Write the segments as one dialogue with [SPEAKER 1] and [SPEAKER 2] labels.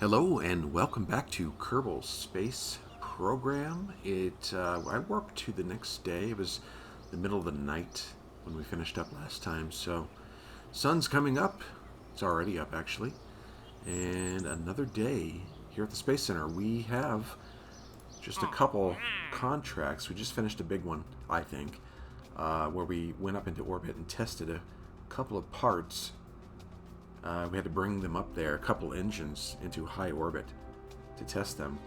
[SPEAKER 1] Hello and welcome back to Kerbal Space Program. I worked to the next day. It was the middle of the night when we finished up last time. So, sun's coming up. It's already up actually, and another day here at the Space Center. We have just a couple contracts. We just finished a big one, I think, where we went up into orbit and tested a couple of parts. We had to bring them up there, a couple engines, into high orbit to test them.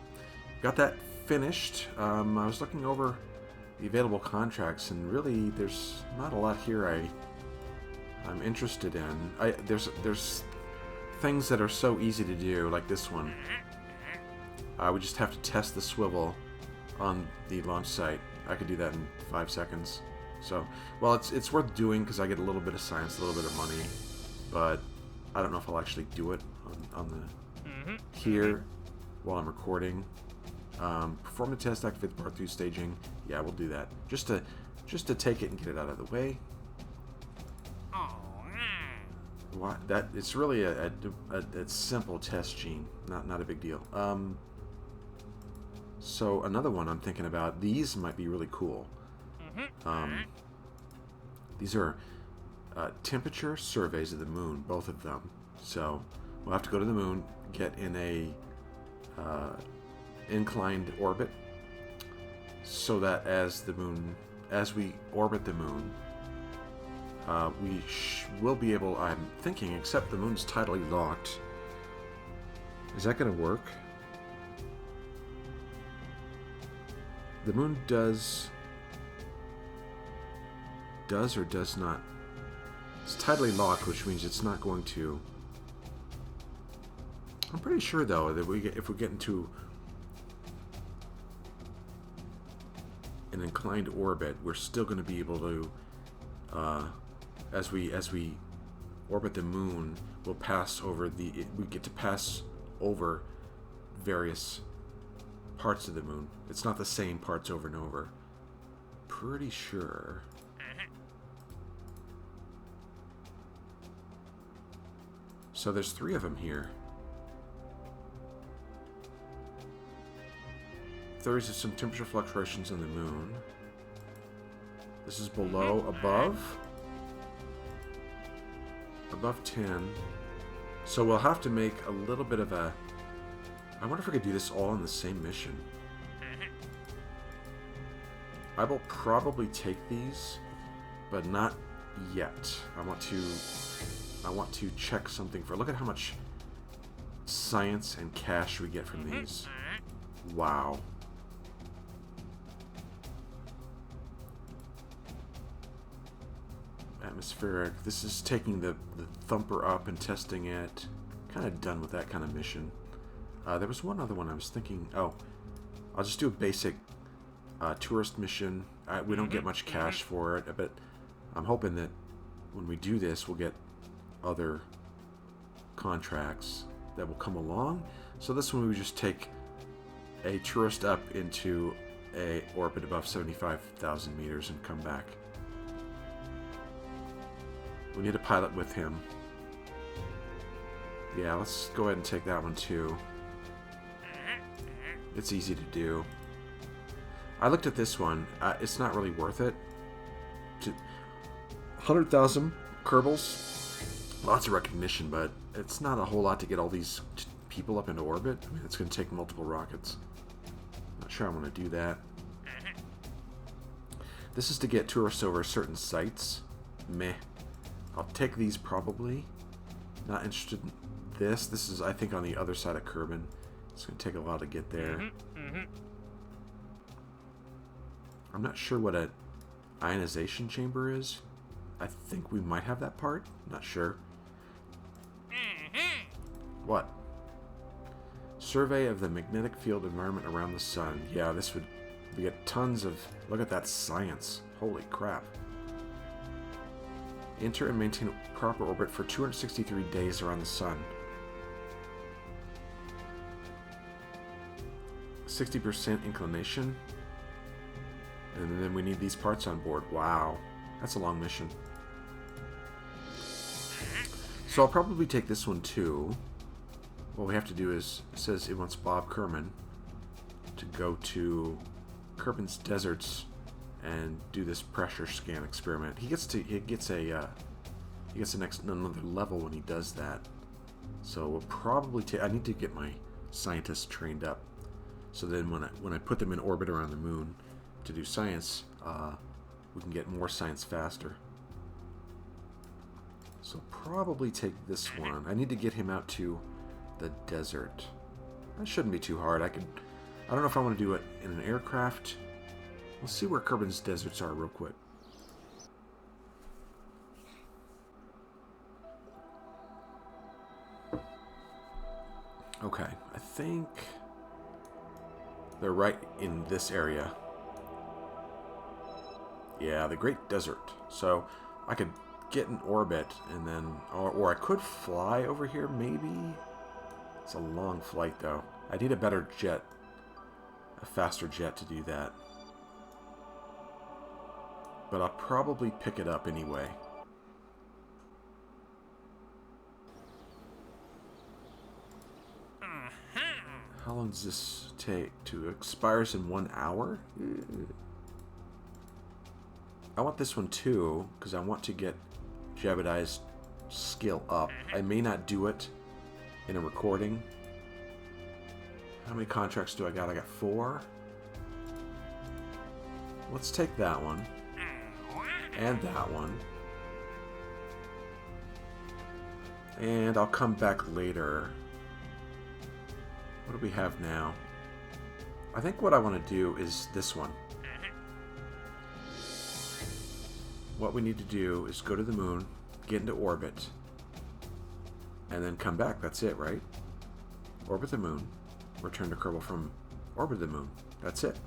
[SPEAKER 1] Got that finished. I was looking over the available contracts, and really, there's not a lot here I'm interested in. There's things that are so easy to do, like this one. We just have to test the swivel on the launch site. I could do that in 5 seconds. So, well, it's worth doing because I get a little bit of science, a little bit of money, but I don't know if I'll actually do it on the here while I'm recording. Perform the test, activate the part 2 staging. Yeah, we'll do that just to take it and get it out of the way. That it's really a simple test gene, not a big deal. So another one I'm thinking about. These might be really cool. These are temperature surveys of the moon, both of them. So we'll have to go to the moon, get in a inclined orbit, so that as we orbit the moon, we will be able. I'm thinking, except the moon's tidally locked. Is that going to work? The moon does or does not. It's tidally locked, which means it's not going to. I'm pretty sure, though, that if we get into an inclined orbit, we're still going to be able to, as we orbit the moon, we'll pass over we get to pass over various parts of the moon. It's not the same parts over and over. Pretty sure. So there's 3 of them here. There's some temperature fluctuations on the moon. This is below, above 10. So we'll have to make a little bit of a. I wonder if we could do this all in the same mission. I will probably take these, but not yet. I want to check something for. Look at how much science and cash we get from these. Wow. Atmospheric. This is taking the thumper up and testing it. Kind of done with that kind of mission. There was one other one I was thinking. Oh, I'll just do a basic tourist mission. We don't get much cash for it, but I'm hoping that when we do this, we'll get other contracts that will come along. So this one we just take a tourist up into a orbit above 75,000 meters and come back. We need a pilot with him. Yeah, let's go ahead and take that one too. It's easy to do. I looked at this one. It's not really worth it. 100,000 Kerbals. Lots of recognition, but it's not a whole lot to get all these people up into orbit. I mean, it's going to take multiple rockets. Not sure I want to do that. This is to get tourists over certain sites. Meh. I'll take these probably. Not interested in this. This is, I think, on the other side of Kerbin. It's going to take a while to get there. I'm not sure what an ionization chamber is. I think we might have that part. Not sure. What? Survey of the magnetic field environment around the sun. Yeah, this would. We get tons of. Look at that science. Holy crap. Enter and maintain proper orbit for 263 days around the sun. 60% inclination. And then we need these parts on board. Wow. That's a long mission. So I'll probably take this one too. what we have to do is, it says it wants Bob Kerman to go to Kerbin's Deserts and do this pressure scan experiment. He gets another level when he does that. So we'll probably I need to get my scientists trained up, so then when I put them in orbit around the moon to do science, we can get more science faster. So probably take this one. I need to get him out to the desert. That shouldn't be too hard. I don't know if I want to do it in an aircraft. Let's see where Kerbin's Deserts are real quick. Okay, I think they're right in this area. Yeah, the Great Desert. So I could get in orbit and then, or I could fly over here maybe. It's a long flight though. I need a better jet, a faster jet to do that. But I'll probably pick it up anyway. How long does this take? To expires in 1 hour? I want this one too, because I want to get Jebediah's skill up. I may not do it in a recording. How many contracts do I got? I got 4. Let's take that one. And that one. And I'll come back later. What do we have now? I think what I want to do is this one. What we need to do is go to the moon, get into orbit, and then come back. That's it, right? Orbit the moon, return to Kerbal from orbit the moon. That's it.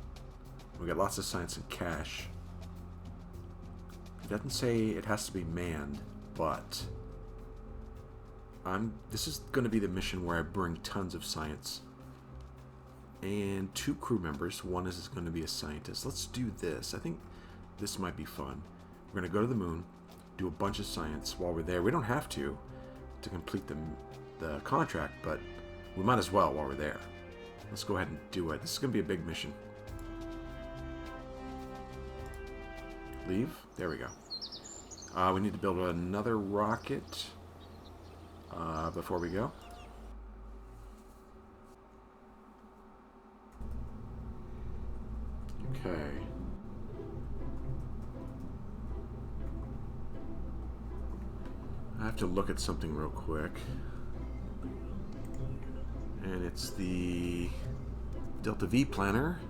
[SPEAKER 1] We got lots of science and cash. It doesn't say it has to be manned, but this is going to be the mission where I bring tons of science. And 2 crew members. One is going to be a scientist. Let's do this. I think this might be fun. We're going to go to the moon, do a bunch of science while we're there. We don't have to complete the contract, but we might as well while we're there. Let's go ahead and do it. This is going to be a big mission. Leave. There we go. We need to build another rocket before we go. Okay. I have to look at something real quick. And it's the Delta V planner.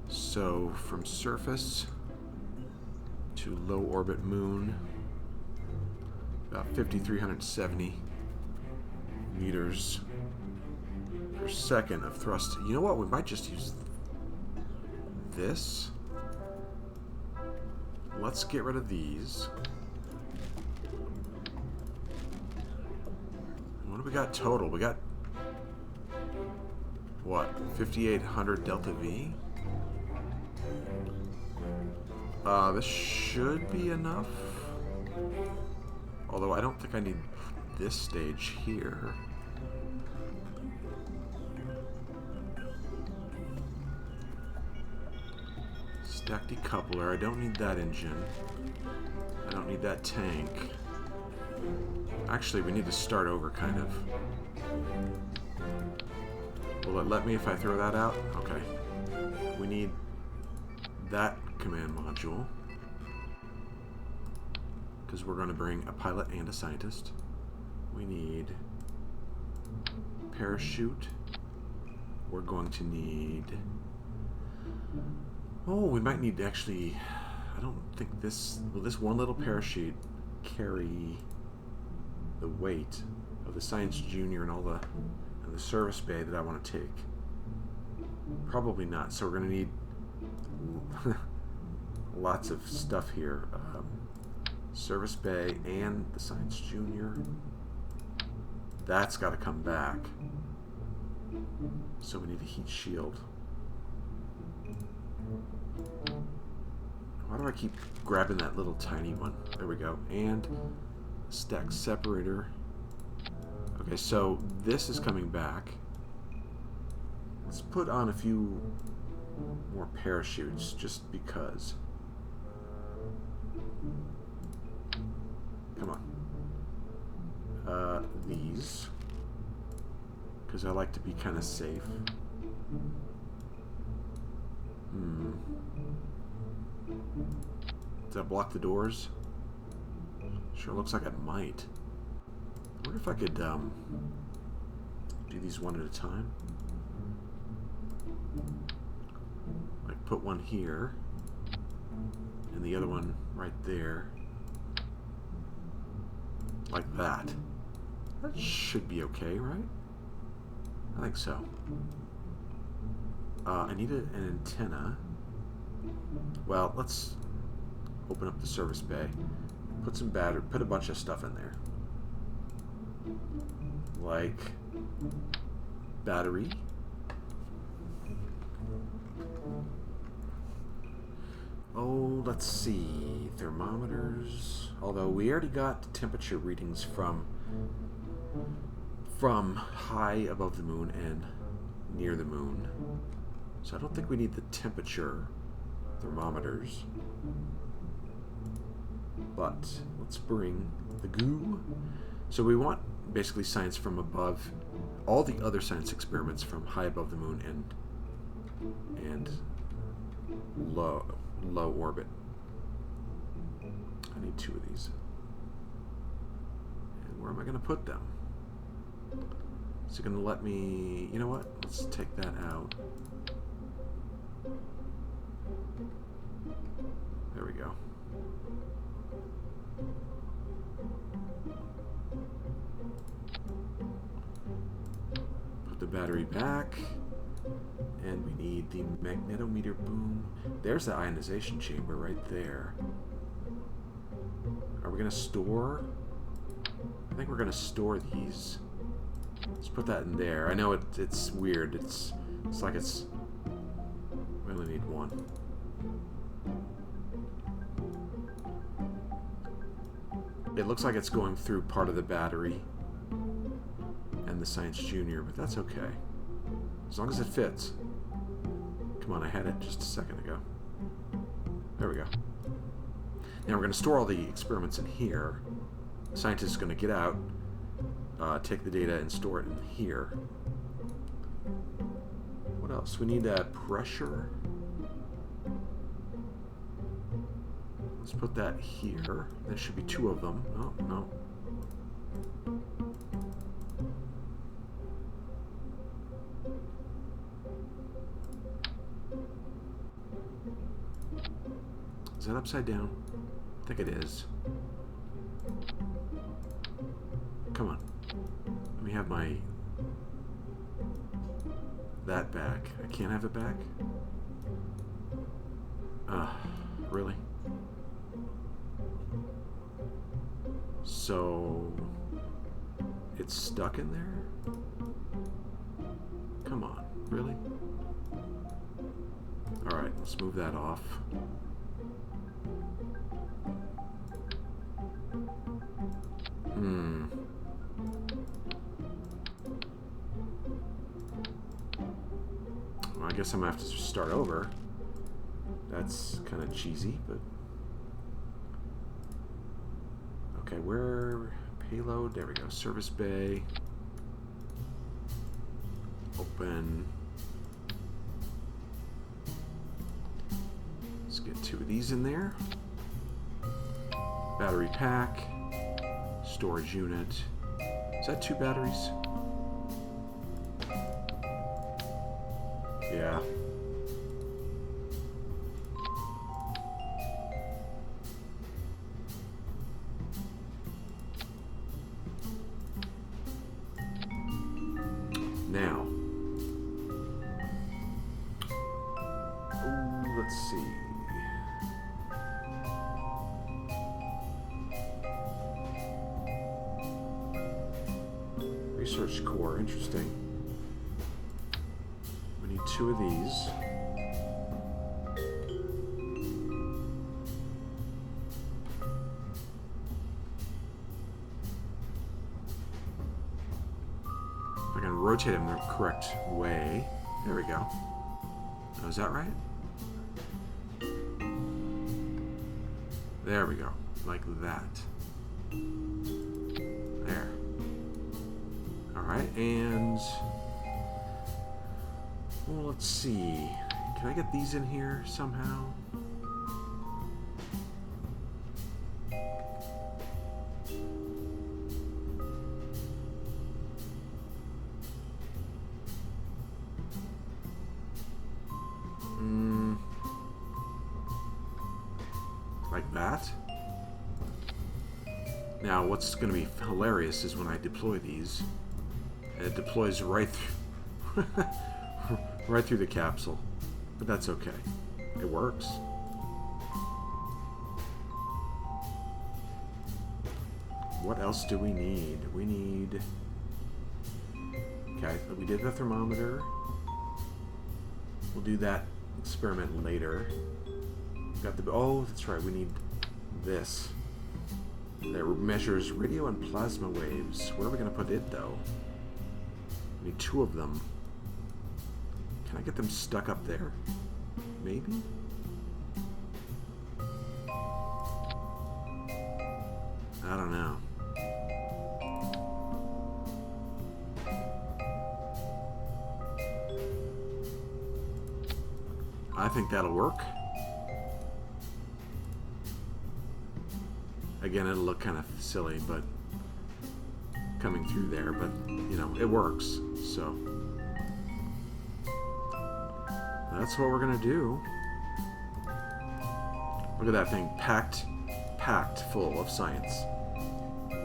[SPEAKER 1] So from surface to low orbit moon, about 5,370 meters per second of thrust. You know what? We might just use this. Let's get rid of these. What do we got total? We got, what, 5,800 Delta V? This should be enough. Although I don't think I need this stage here. Stack decoupler. I don't need that engine. I don't need that tank. Actually, we need to start over, kind of. Will it let me if I throw that out? Okay. We need that command module, because we're going to bring a pilot and a scientist. We need parachute. We're going to need... Oh, we might need to actually... I don't think this... Will this one little parachute carry the weight of the Science Junior and all the service bay that I want to take? Probably not. So we're going to need lots of stuff here. Service bay and the Science Junior. That's got to come back. So we need a heat shield. Why do I keep grabbing that little tiny one? There we go. And stack separator. Okay, so this is coming back. Let's put on a few more parachutes, just because. Come on. These. Because I like to be kind of safe. Does that block the doors? Sure looks like it might. I wonder if I could do these one at a time. Like put one here and the other one right there. Like that. That should be okay, right? I think so. I need an antenna. Well, let's open up the service bay. Put some battery. Put a bunch of stuff in there. Like battery. Oh, let's see. Thermometers. Although we already got temperature readings from high above the moon and near the moon. So I don't think we need the temperature thermometers. But let's bring the goo. So we want basically science from above, all the other science experiments from high above the moon and low orbit. I need 2 of these. And where am I going to put them? Is it going to let me... You know what? Let's take that out. There we go. Put the battery back. And we need the magnetometer boom. There's the ionization chamber right there. Are we going to store? I think we're going to store these. Let's put that in there. I know it's weird. It's like it's... We only need one. It looks like it's going through part of the battery and the Science Junior, but that's okay. As long as it fits. Come on, I had it just a second ago. There we go. Now we're going to store all the experiments in here. The scientist is going to get out, take the data, and store it in here. What else? We need pressure. Let's put that here. There should be 2 of them. Oh, no. Is that upside down? I think it is. Come on. Let me have my... that back. I can't have it back? Really? So... it's stuck in there? Come on. Really? Alright, let's move that off. Well, I guess I'm gonna have to start over. That's kind of cheesy, but... Okay, where... payload, there we go. Service bay. Open. Let's get 2 of these in there. Battery pack. Storage unit. Is that 2 batteries? Yeah. Now. Ooh, let's see. Research core, interesting. We need 2 of these. If I can rotate him the correct way. There we go. Oh, is that right? There we go. Like that. There. Alright, and... well, let's see. Can I get these in here somehow? Like that. Now, what's going to be hilarious is when I deploy these, and it deploys right through, right through the capsule. But that's okay. It works. What else do we need? We need... okay, we did the thermometer. We'll do that experiment later. Got the... oh, that's right, we need this. That measures radio and plasma waves. Where are we going to put it, though? We need 2 of them. Can I get them stuck up there? Maybe? I don't know. I think that'll work. Again, it'll look kind of silly, but coming through there, but you know, it works. So that's what we're gonna do. Look at that thing, packed full of science. I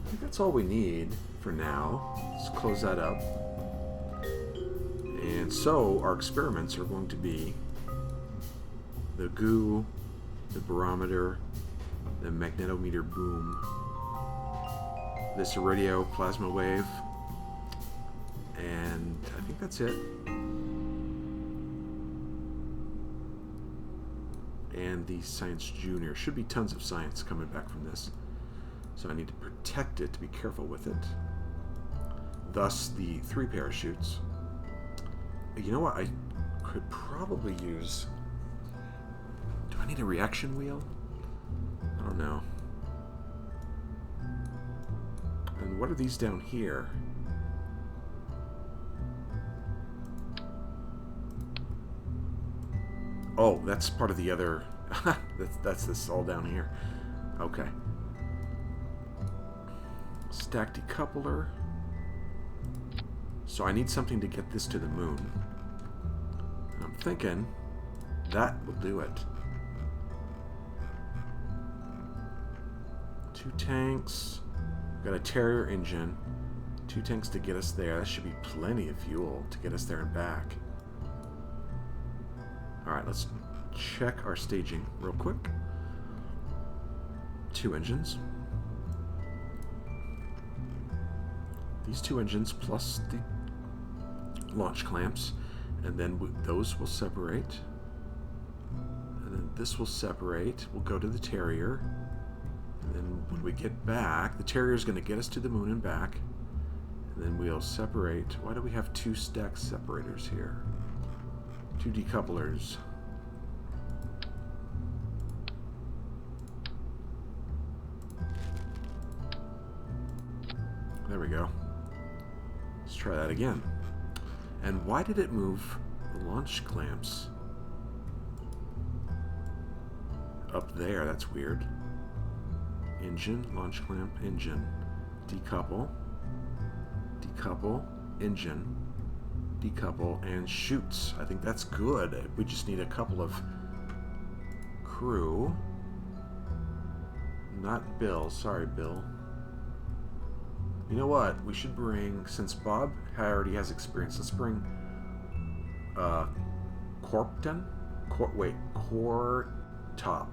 [SPEAKER 1] think that's all we need for now. Let's close that up. And so our experiments are going to be the goo, the barometer, the magnetometer boom, this radio plasma wave, and I think that's it. And the Science Junior. Should be tons of science coming back from this. So I need to protect it, to be careful with it. Thus the 3 parachutes. You know what? I could probably use... do I need a reaction wheel? I don't know. And what are these down here? Oh, that's part of the other... that's this all down here. Okay. Stack decoupler. So I need something to get this to the moon. And I'm thinking that will do it. 2 tanks. Got a Terrier engine. 2 tanks to get us there. That should be plenty of fuel to get us there and back. Alright, let's check our staging real quick. 2 engines. These 2 engines plus the launch clamps, and then those will separate, and then this will separate. We'll go to the Terrier, and then when we get back, the Terrier is going to get us to the moon and back, and then we'll separate. Why do we have 2 stack separators here? 2 decouplers. There we go. Let's try that again. And why did it move the launch clamps up there? That's weird. Engine, launch clamp, engine. Decouple. Decouple, engine. Decouple, and shoots. I think that's good. We just need a couple of crew. Not Bill. Sorry, Bill. You know what? We should bring, since Bob already has experience, let's bring Corpton? Core Top.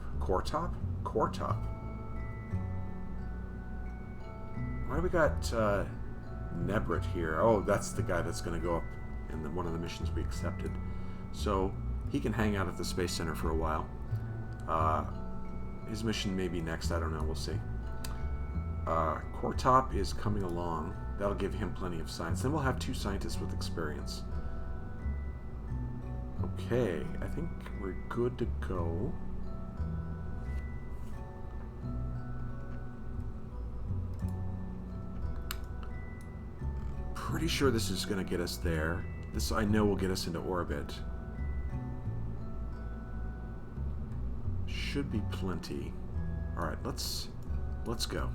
[SPEAKER 1] Why do we got Nebrit here? Oh, that's the guy that's going to go up in one of the missions we accepted. So he can hang out at the Space Center for a while. His mission may be next. I don't know. We'll see. Core Top is coming along. That'll give him plenty of science. Then we'll have 2 scientists with experience. Okay, I think we're good to go. Pretty sure this is going to get us there. This I know will get us into orbit. Should be plenty. All right, let's go.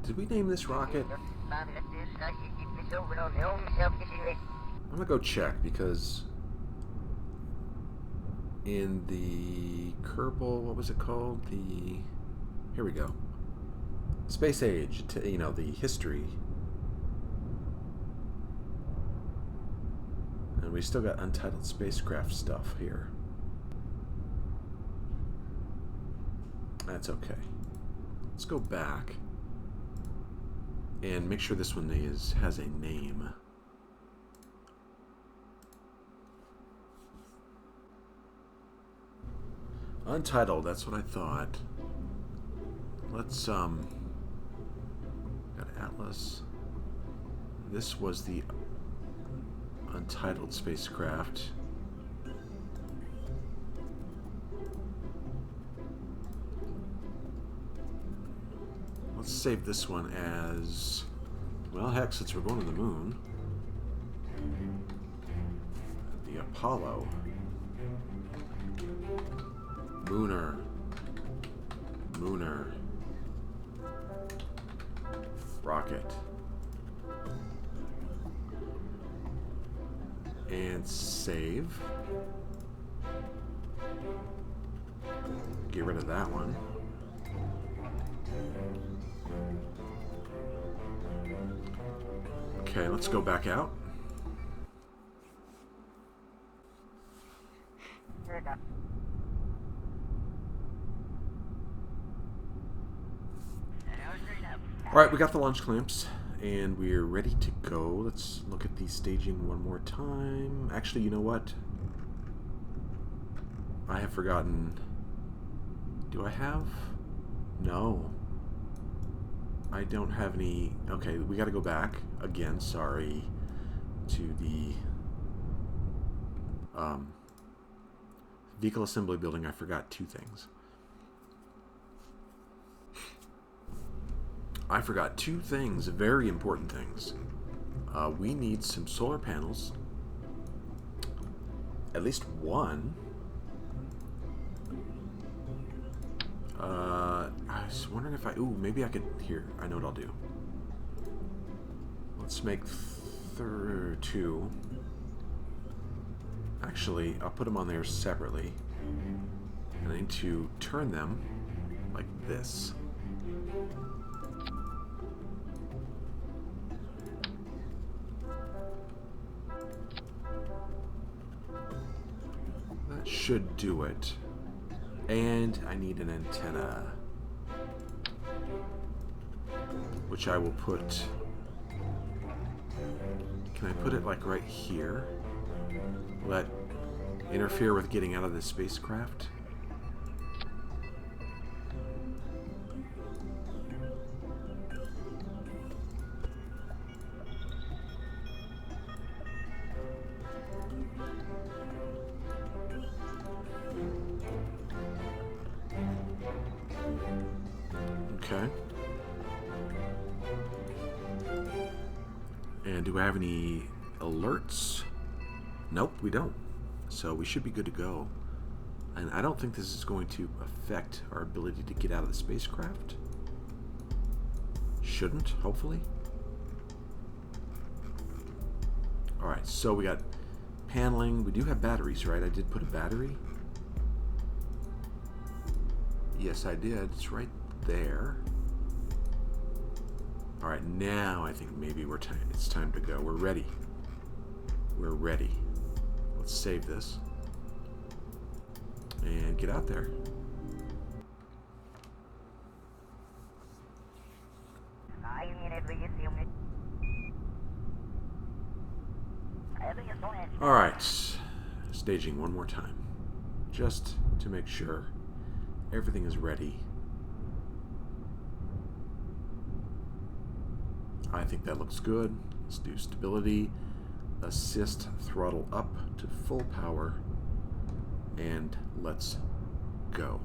[SPEAKER 1] Did we name this rocket? I'm gonna go check because in the Kerbal, what was it called? Here we go. Space Age, you know, the history. And we still got untitled spacecraft stuff here. That's okay. Let's go back and make sure this one has a name. Untitled, that's what I thought. Let's got Atlas. This was the untitled spacecraft. Let's save this one as, well, heck, since we're going to the moon. The Apollo. Mooner. Rocket. And save. Get rid of that one. Okay, let's go back out. Alright, we got the launch clamps, and we're ready to go. Let's look at the staging one more time. Actually, you know what? I have forgotten. Do I have? No. I don't have any. Okay, we got to go back again. Sorry, to the vehicle assembly building. I forgot 2 things. I forgot 2 things, very important things. We need some solar panels. At least 1. I was wondering if maybe I could, here, I know what I'll do. Let's make 2. Actually, I'll put them on there separately. And I need to turn them like this. That should do it. And I need an antenna, which I will put. Can I put it like right here? Will that interfere with getting out of the spacecraft? Okay. And do I have any alerts? Nope, we don't. So we should be good to go. And I don't think this is going to affect our ability to get out of the spacecraft. Shouldn't, hopefully. Alright, so we got paneling. We do have batteries, right? I did put a battery. Yes, I did. It's right there. Alright, now I think maybe it's time to go. We're ready. We're ready. Let's save this. And get out there. Alright, staging one more time, just to make sure everything is ready. I think that looks good. Let's do stability, assist, throttle up to full power, and let's go.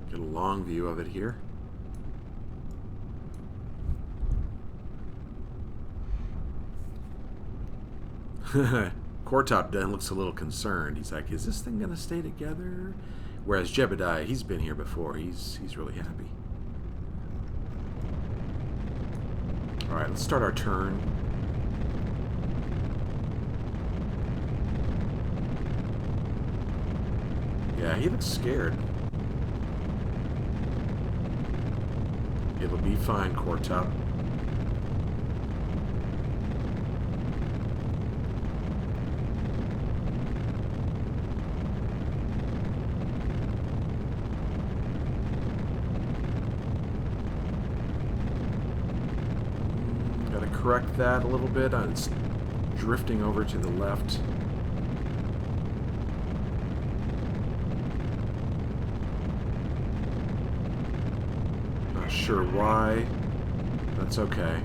[SPEAKER 1] Get a long view of it here. Cortop then looks a little concerned. He's like, is this thing going to stay together? Whereas Jebediah, he's been here before. He's really happy. Alright, let's start our turn. Yeah, he looks scared. It'll be fine, Cortop. Correct that a little bit. It's drifting over to the left. Not sure why. That's okay.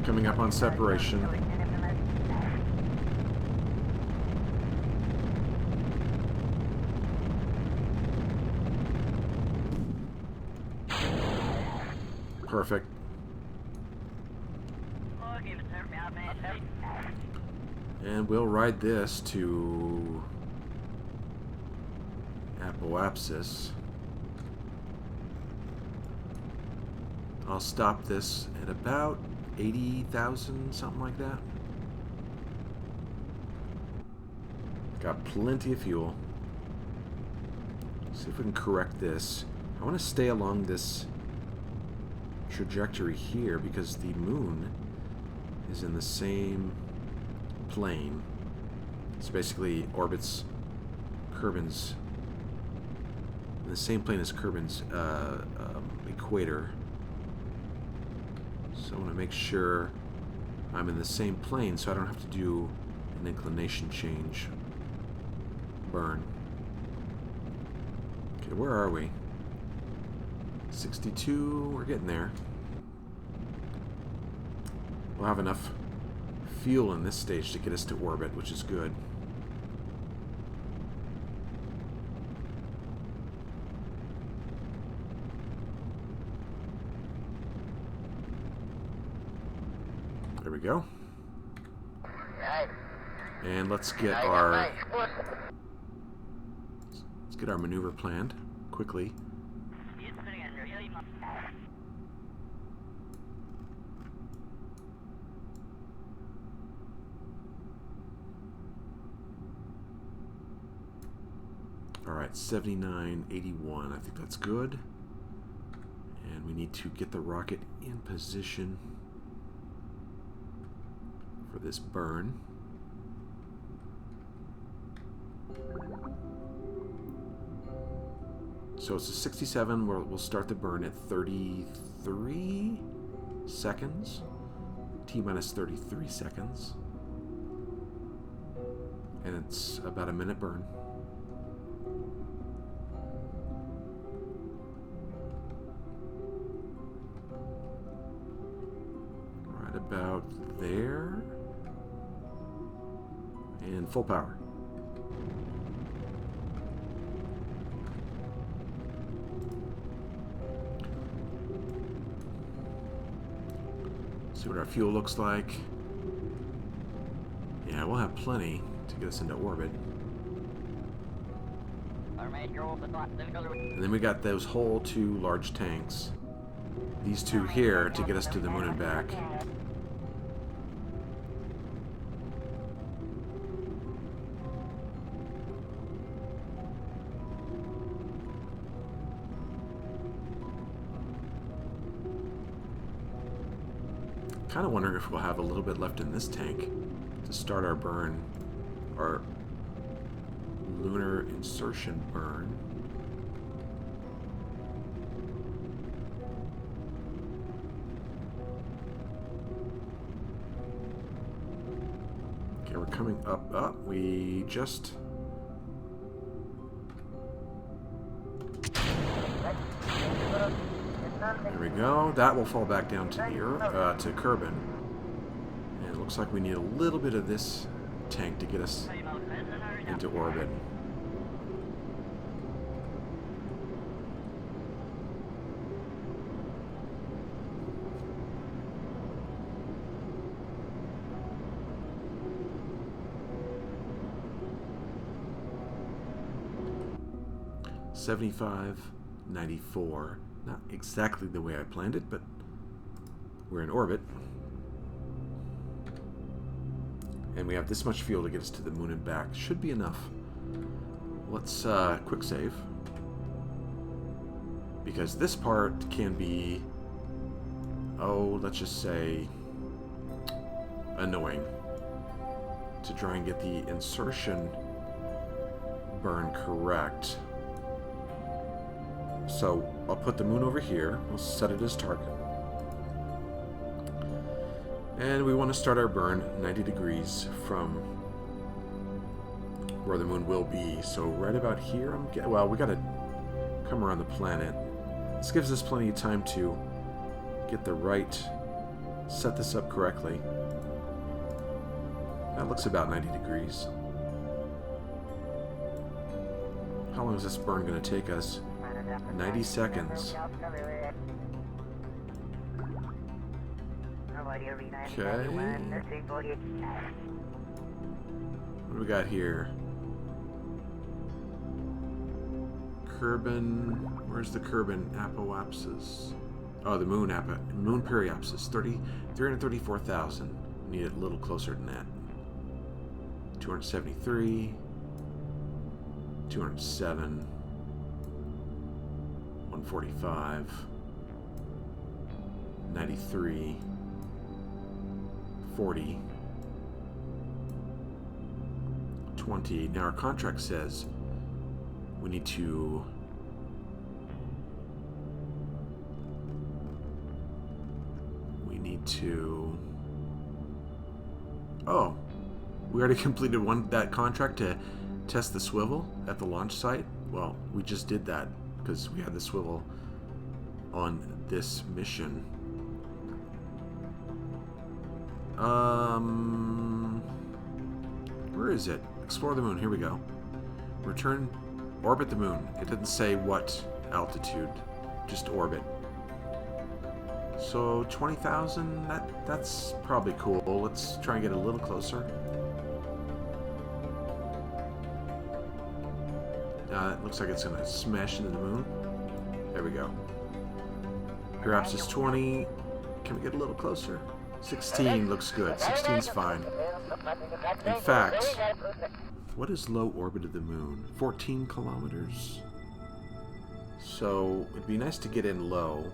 [SPEAKER 1] Coming up on separation. Perfect. And we'll ride this to Apoapsis. I'll stop this at about 80,000, something like that. Got plenty of fuel. See if we can correct this. I want to stay along this trajectory here because the moon is in the same plane. It's basically orbits Kerbin's in the same plane as Kerbin's equator. So I want to make sure I'm in the same plane so I don't have to do an inclination change burn. Okay, where are we? 62, we're getting there. We'll have enough fuel in this stage to get us to orbit, which is good. There we go. And let's get our maneuver planned quickly. Alright, 79.81. I think that's good. And we need to get the rocket in position for this burn. So it's a 67. We'll start the burn at 33 seconds. T-minus 33 seconds. And it's about a minute burn. Right about there. And full power. See what our fuel looks like. Yeah, we'll have plenty to get us into orbit. And then we got those whole two large tanks. These two here to get us to the moon and back. Kind of wondering if we'll have a little bit left in this tank to start our burn, our lunar insertion burn. coming up. Up. We just... There we go. That will fall back down to the Earth, to Kerbin. And it looks like we need a little bit of this tank to get us into orbit. $75, $94. Not exactly the way I planned it, but we're in orbit. And we have this much fuel to get us to the moon and back. Should be enough. Let's quick save. Because this part can be, oh, let's just say, annoying. To try and get the insertion burn correct. So I'll put the moon over here. We'll set it as target. And we want to start our burn 90 degrees from where the moon will be. So right about here, well, we got to come around the planet. This gives us plenty of time to get the right, set this up correctly. That looks about 90 degrees. How long is this burn going to take us? 90 seconds. Okay. What do we got here? Kerbin. Where's the Kerbin apoapsis? Oh, the moon periapsis. 334,000. Need it a little closer than that. 273. 207. 145, 93, 40, 20. Now our contract says we need to oh, we already completed that contract to test the swivel at the launch site. Well, we just did that because we had the swivel on this mission. Where is it? Explore the moon. Here we go. Return, orbit the moon. It didn't say what altitude, just orbit. So 20,000. That's probably cool. Let's try and get a little closer. It looks like it's going to smash into the moon. There we go. Perhaps it's 20. Can we get a little closer? 16 looks good. 16 is fine. In fact, what is low orbit of the moon? 14 kilometers. So it'd be nice to get in low.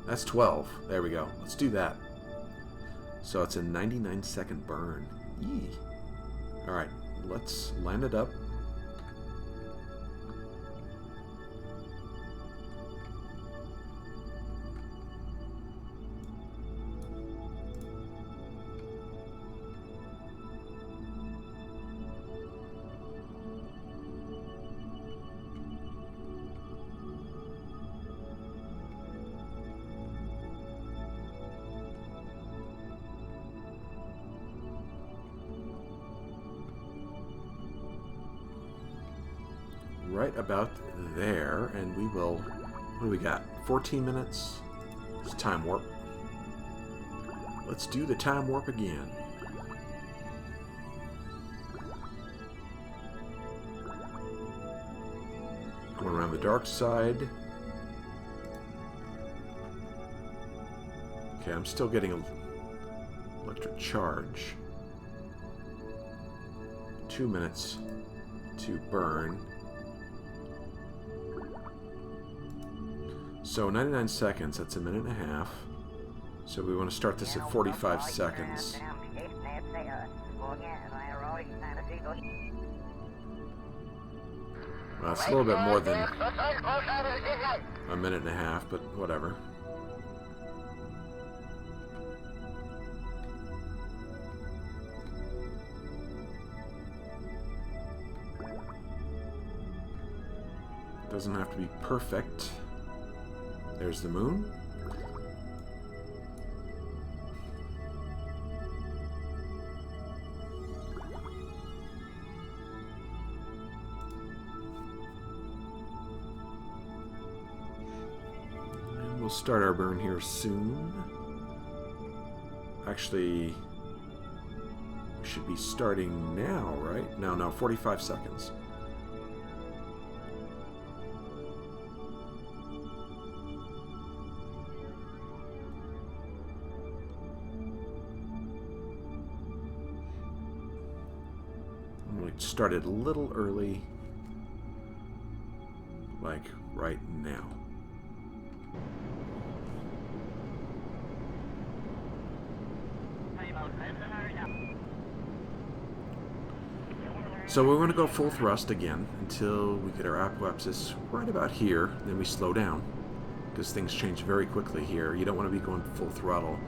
[SPEAKER 1] That's 12. There we go. Let's do that. So it's a 99-second burn. Yee. Alright, let's land it up. Right about there, and we will... What do we got? 14 minutes? It's time warp. Let's do the time warp again. Going around the dark side. Okay, I'm still getting an electric charge. 2 minutes to burn. So 99 seconds, that's a minute and a half. So we want to start this at 45 seconds. Well, it's a little bit more than a minute and a half, but whatever. Doesn't have to be perfect. There's the moon. And we'll start our burn here soon. Actually, we should be starting now, right? No, 45 seconds. We started a little early, like right now. So we want to go full thrust again until we get our apoapsis right about here. Then we slow down because things change very quickly here. You don't want to be going full throttle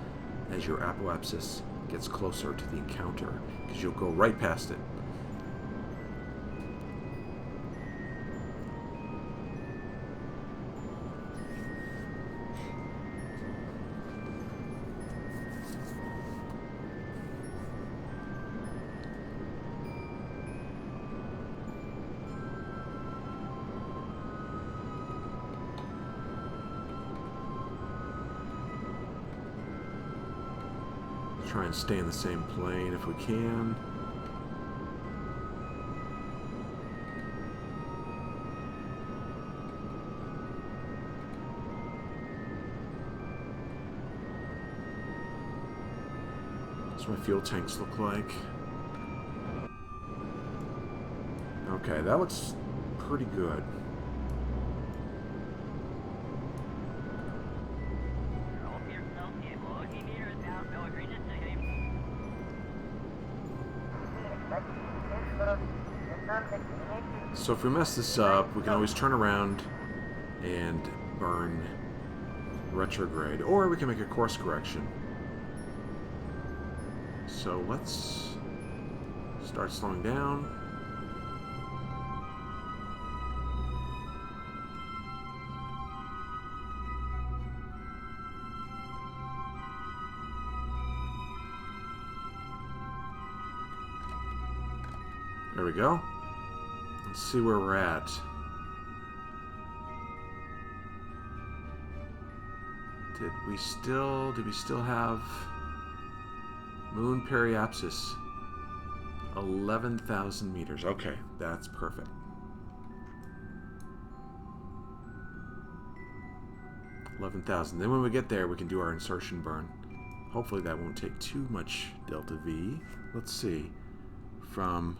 [SPEAKER 1] as your apoapsis gets closer to the encounter because you'll go right past it. Try and stay in the same plane if we can. That's what my fuel tanks look like. Okay, that looks pretty good. So if we mess this up, we can always turn around and burn retrograde, or we can make a course correction. So let's start slowing down. There we go. Let's see where we're at. Did we still have moon periapsis? 11,000 meters. Okay, that's perfect. 11,000. Then when we get there, we can do our insertion burn. Hopefully that won't take too much delta V. Let's see. From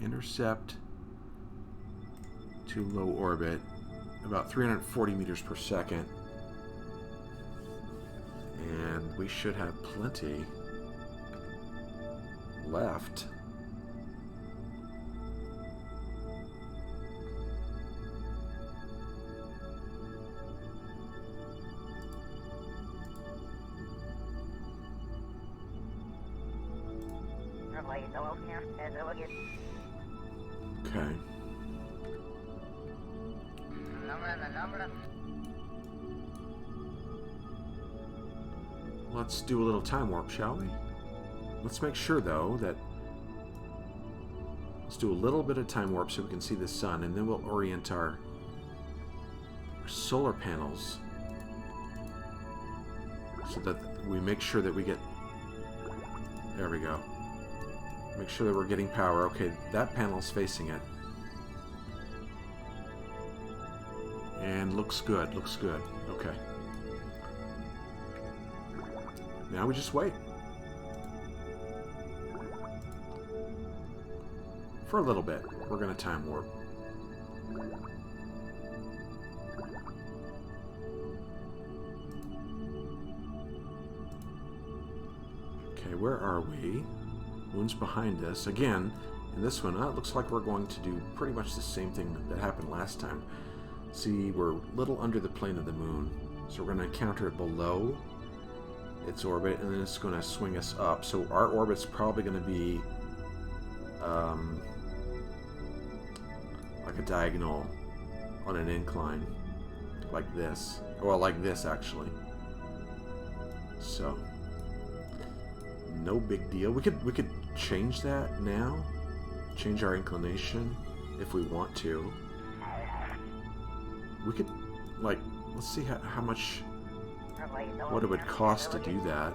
[SPEAKER 1] intercept to low orbit, about 340 meters per second. And we should have plenty left. Okay. Let's do a little time warp, shall we? Let's make sure, though, that... Let's do a little bit of time warp so we can see the sun, and then we'll orient our solar panels so that we make sure that we get... There we go. Make sure that we're getting power. Okay, that panel's facing it. And looks good, looks good. Okay. Now we just wait. For a little bit. We're going to time warp. Okay, where are we? Moon's behind us. Again, in this one, it looks like we're going to do pretty much the same thing that happened last time. See, we're a little under the plane of the moon. So we're going to encounter it below its orbit, and then it's going to swing us up. So our orbit's probably going to be like a diagonal on an incline like this. Well, like this, actually. So, no big deal. We could change that now. Change our inclination if we want to. We could, like, let's see how much, what it would cost to do that.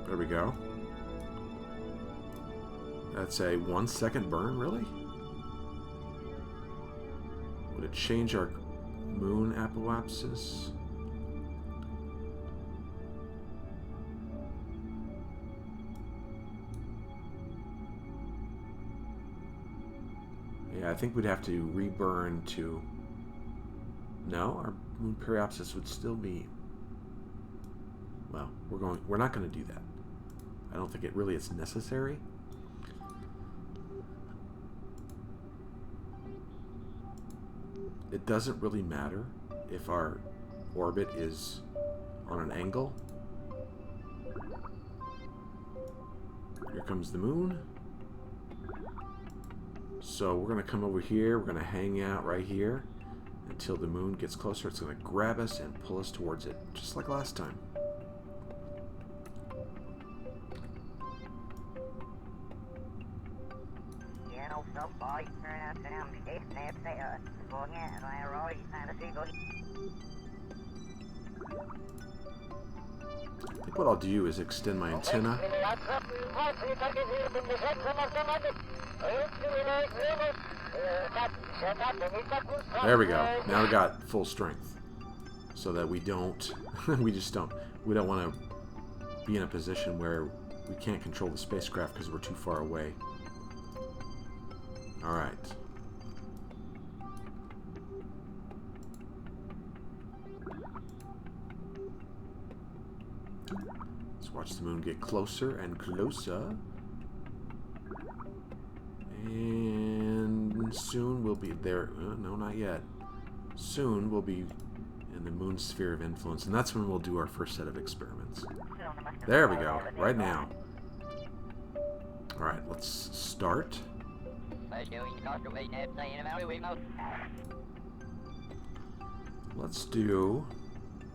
[SPEAKER 1] There we go. That's a 1 second burn, really? Would it change our moon apoapsis? Yeah, I think we'd have to reburn to... No, our moon periapsis would still be... Well, we're not going to do that. I don't think it really is necessary. It doesn't really matter if our orbit is on an angle. Here comes the moon. So we're going to come over here. We're going to hang out right here until the moon gets closer. It's going to grab us and pull us towards it, just like last time. I think what I'll do is extend my antenna. There we go. Now we got full strength. So that we don't... we don't want to be in a position where we can't control the spacecraft because we're too far away. Alright. Let's watch the moon get closer and closer. And soon we'll be there. No, not yet. Soon we'll be in the moon's sphere of influence, and that's when we'll do our first set of experiments. There we go. Right now. Alright, let's start. Let's do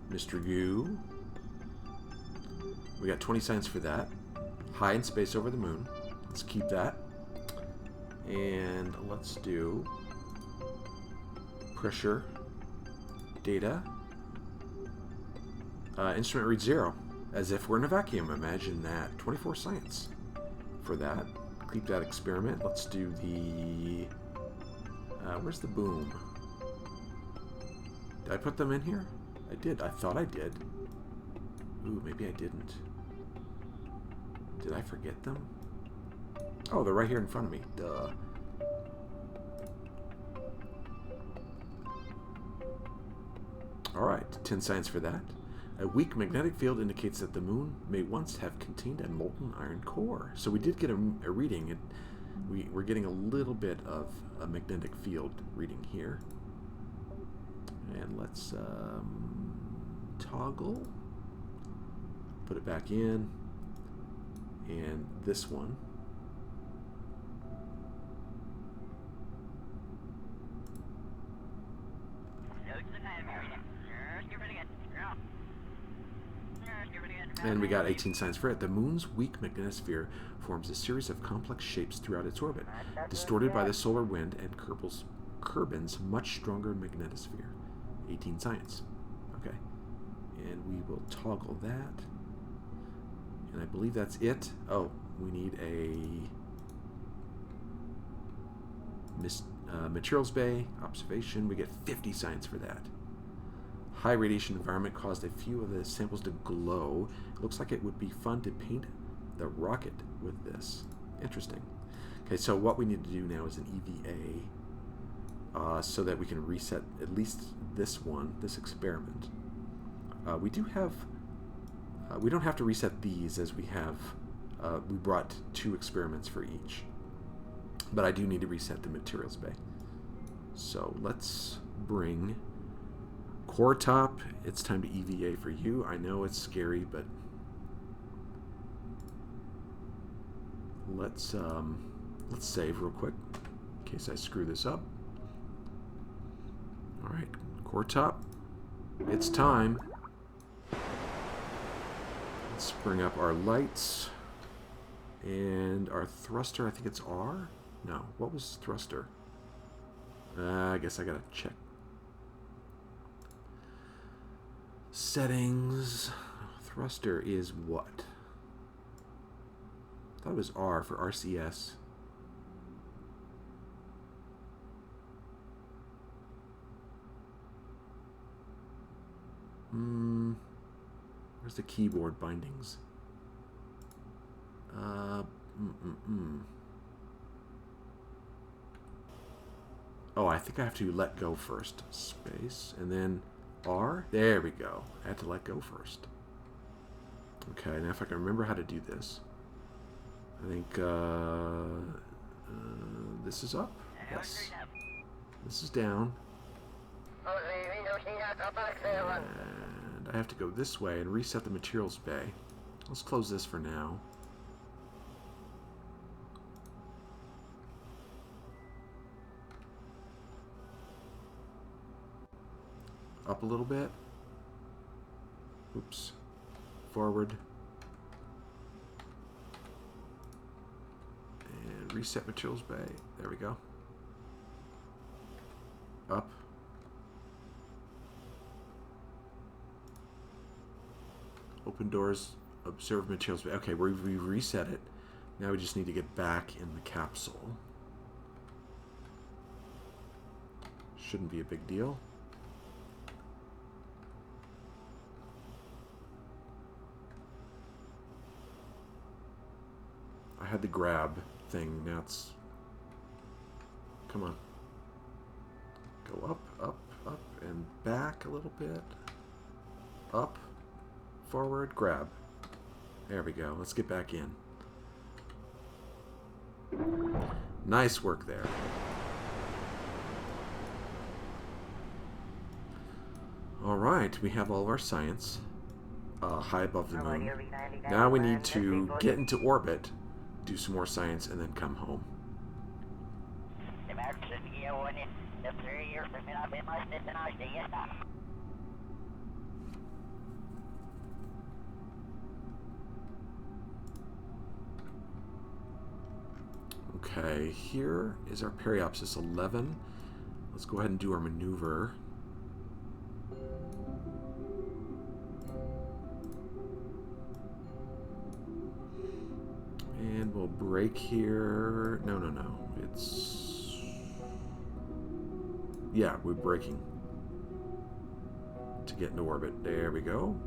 [SPEAKER 1] Mr. Goo. We got 20 science for that. High in space over the moon. Let's keep that. And let's do pressure data. Instrument reads 0. As if we're in a vacuum. Imagine that. 24 science for that. Keep that experiment. Let's do the... where's the boom? Did I put them in here? I did. I thought I did. Ooh, maybe I didn't. Did I forget them? Oh, they're right here in front of me. Duh. Alright, 10 science for that. A weak magnetic field indicates that the moon may once have contained a molten iron core. So we did get a reading. We're getting a little bit of a magnetic field reading here. And let's toggle. Put it back in. And this one. And we got 18 science for it. The moon's weak magnetosphere forms a series of complex shapes throughout its orbit, distorted by the solar wind and Kerbin's much stronger magnetosphere. 18 science. Okay. And we will toggle that. And I believe that's it. Oh, we need a materials bay observation. We get 50 science for that. High radiation environment caused a few of the samples to glow. It looks like it would be fun to paint the rocket with this. Interesting. Okay, so what we need to do now is an EVA so that we can reset at least this one, this experiment. We don't have to reset these as we have, we brought 2 experiments for each. But I do need to reset the materials bay. So let's bring Core Top. It's time to EVA for you. I know it's scary, but let's save real quick in case I screw this up. All right, core top. It's time. Let's bring up our lights and our thruster. I think it's R. No, what was thruster? I guess I gotta check. Settings. Thruster is what? I thought it was R for RCS. Where's the keyboard bindings? Oh, I think I have to let go first. Space, and then R. There we go. I had to let go first. Okay, now if I can remember how to do this. I think this is up. Yes. This is down. And I have to go this way and reset the materials bay. Let's close this for now. Up a little bit. Oops. Forward. And reset materials bay. There we go. Up. Open doors. Observe materials bay. Okay, we reset it. Now we just need to get back in the capsule. Shouldn't be a big deal. I had the grab thing. Now it's... Come on. Go up, up, up, and back a little bit. Up, forward, grab. There we go. Let's get back in. Nice work there. All right, we have all of our science high above the moon. Now we need to get into orbit, do some more science, and then come home. Okay, here is our periapsis 11. Let's go ahead and do our maneuver. And we'll brake here. No. It's... Yeah, we're braking to get into orbit. There we go.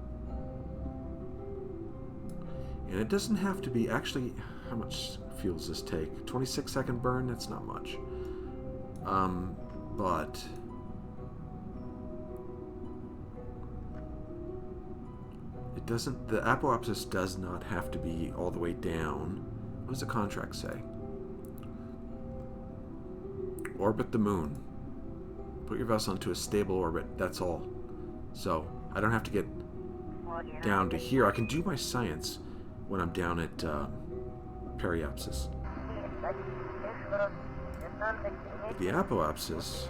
[SPEAKER 1] And it doesn't have to be... Actually, how much fuel does this take? 26-second burn? That's not much. But... It doesn't... The apoapsis does not have to be all the way down. What does the contract say? Orbit the moon. Put your vessel into a stable orbit. That's all. So, I don't have to get down to here. I can do my science when I'm down at periapsis. But the apoapsis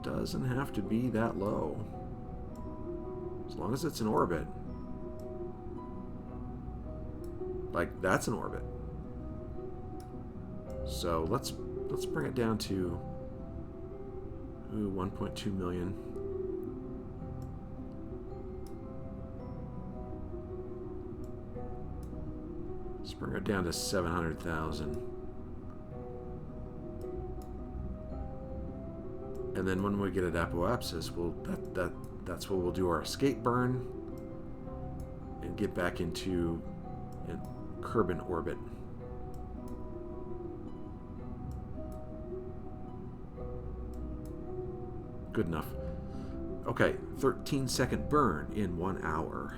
[SPEAKER 1] doesn't have to be that low. As long as it's in orbit. Like, that's an orbit. So let's bring it down to 1.2 million. Let's bring it down to 700,000. And then when we get at apoapsis, that's where we'll do our escape burn and get back into Kerbal orbit. Good enough. Okay, 13-second burn in 1 hour.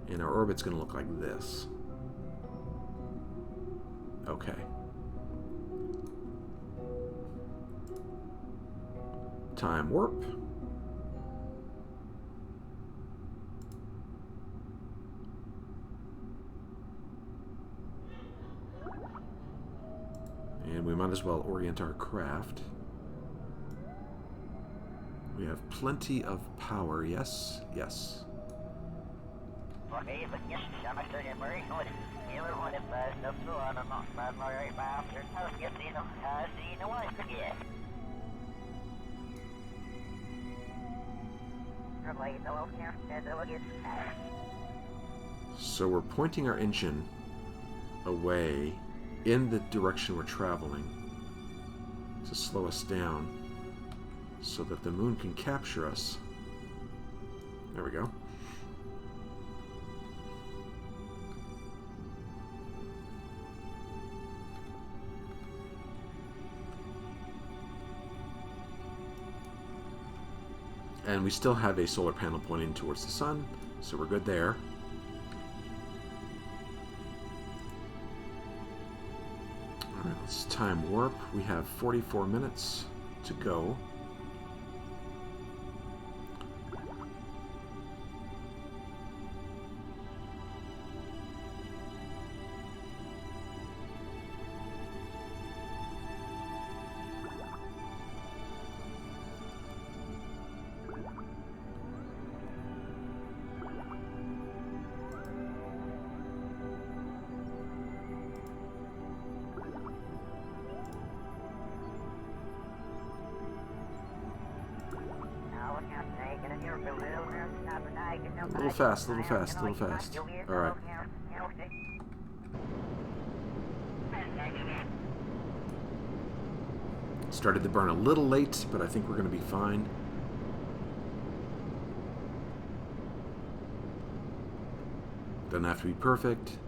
[SPEAKER 1] And our orbit's going to look like this. Okay. Time warp. we might as well orient our craft. We have plenty of power, yes? Yes. So we're pointing our engine away in the direction we're traveling to slow us down so that the moon can capture us. There we go. And we still have a solar panel pointing towards the sun, so we're good there. Alright, let's time warp. We have 44 minutes to go. A little fast, a little fast, a little fast. Alright. Started the burn a little late, but I think we're going to be fine. Doesn't have to be perfect.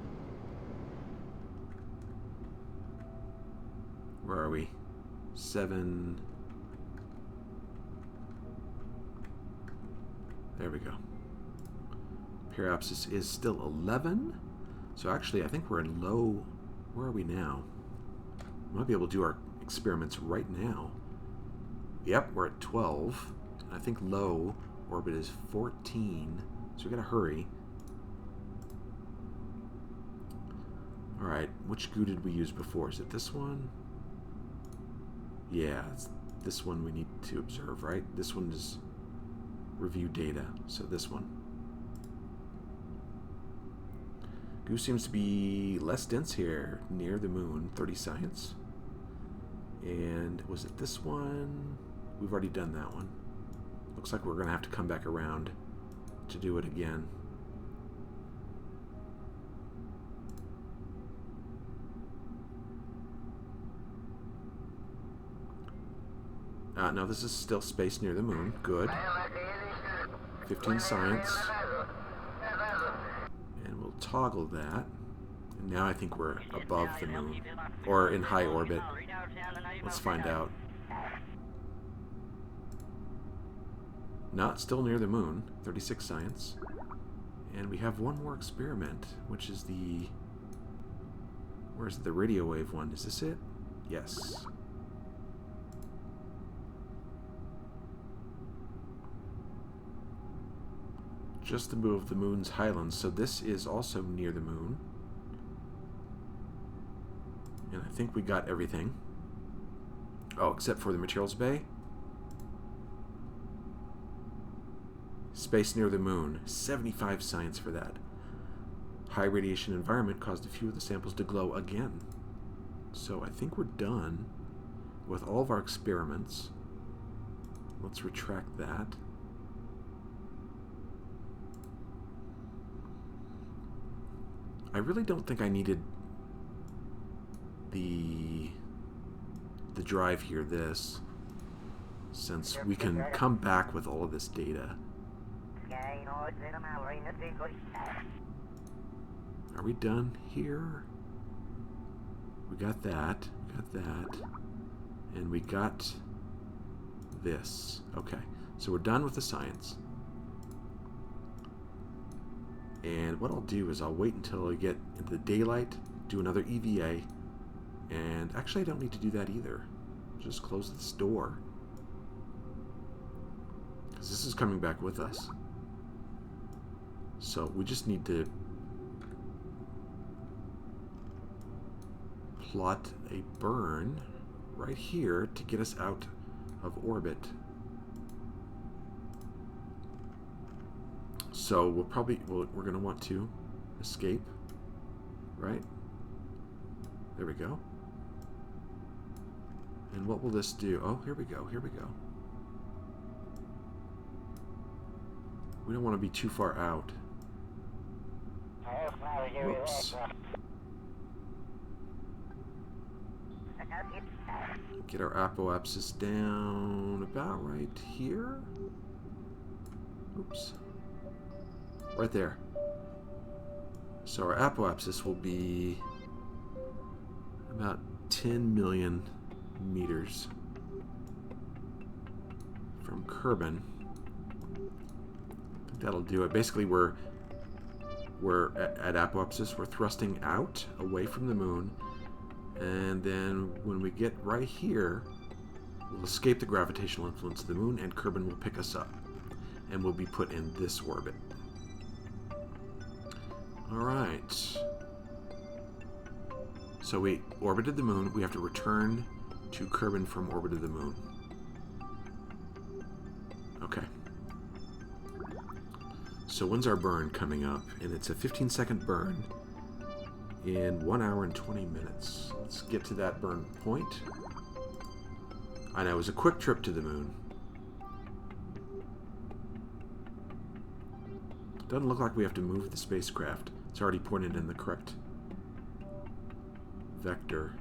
[SPEAKER 1] Where are we? 7. There we go. Periapsis is still 11. So actually, I think we're in low. Where are we now? We might be able to do our experiments right now. Yep, we're at 12. And I think low orbit is 14. So we gotta hurry. Alright, which goo did we use before? Is it this one? Yeah, it's this one we need to observe, right? This one is review data, so this one. Goo seems to be less dense here, near the moon, 30 science. And was it this one? We've already done that one. Looks like we're going to have to come back around to do it again. No, this is still space near the moon. Good. 15 science. And we'll toggle that. And now I think we're above the moon. Or in high orbit. Let's find out. Not still near the moon. 36 science. And we have one more experiment, which is the... Where's the radio wave one? Is this it? Yes. Just above the moon's highlands, so this is also near the moon. And I think we got everything. Oh, except for the materials bay. Space near the moon. 75 science for that. High radiation environment caused a few of the samples to glow again. So I think we're done with all of our experiments. Let's retract that. I really don't think I needed the drive here, this, since we can come back with all of this data. Are we done here? We got that, and we got this. Okay, so we're done with the science. And what I'll do is I'll wait until I get into the daylight, do another EVA, and actually I don't need to do that either. Just close this door. Because this is coming back with us. So we just need to plot a burn right here to get us out of orbit. So we're going to want to escape, right? There we go. And what will this do? Oh, here we go, here we go. We don't want to be too far out. Whoops. Get our apoapsis down about right here. Oops. Right there. So our apoapsis will be about 10 million meters from Kerbin. I think that'll do it. Basically, we're at apoapsis. We're thrusting out away from the moon, and then when we get right here, we'll escape the gravitational influence of the moon, and Kerbin will pick us up, and we'll be put in this orbit. All right. So we orbited the moon. We have to return to Kerbin from orbit of the moon. Okay. So when's our burn coming up? And it's a 15-second burn in 1 hour and 20 minutes. Let's get to that burn point. I know, it was a quick trip to the moon. Doesn't look like we have to move the spacecraft. It's already pointed in the correct vector.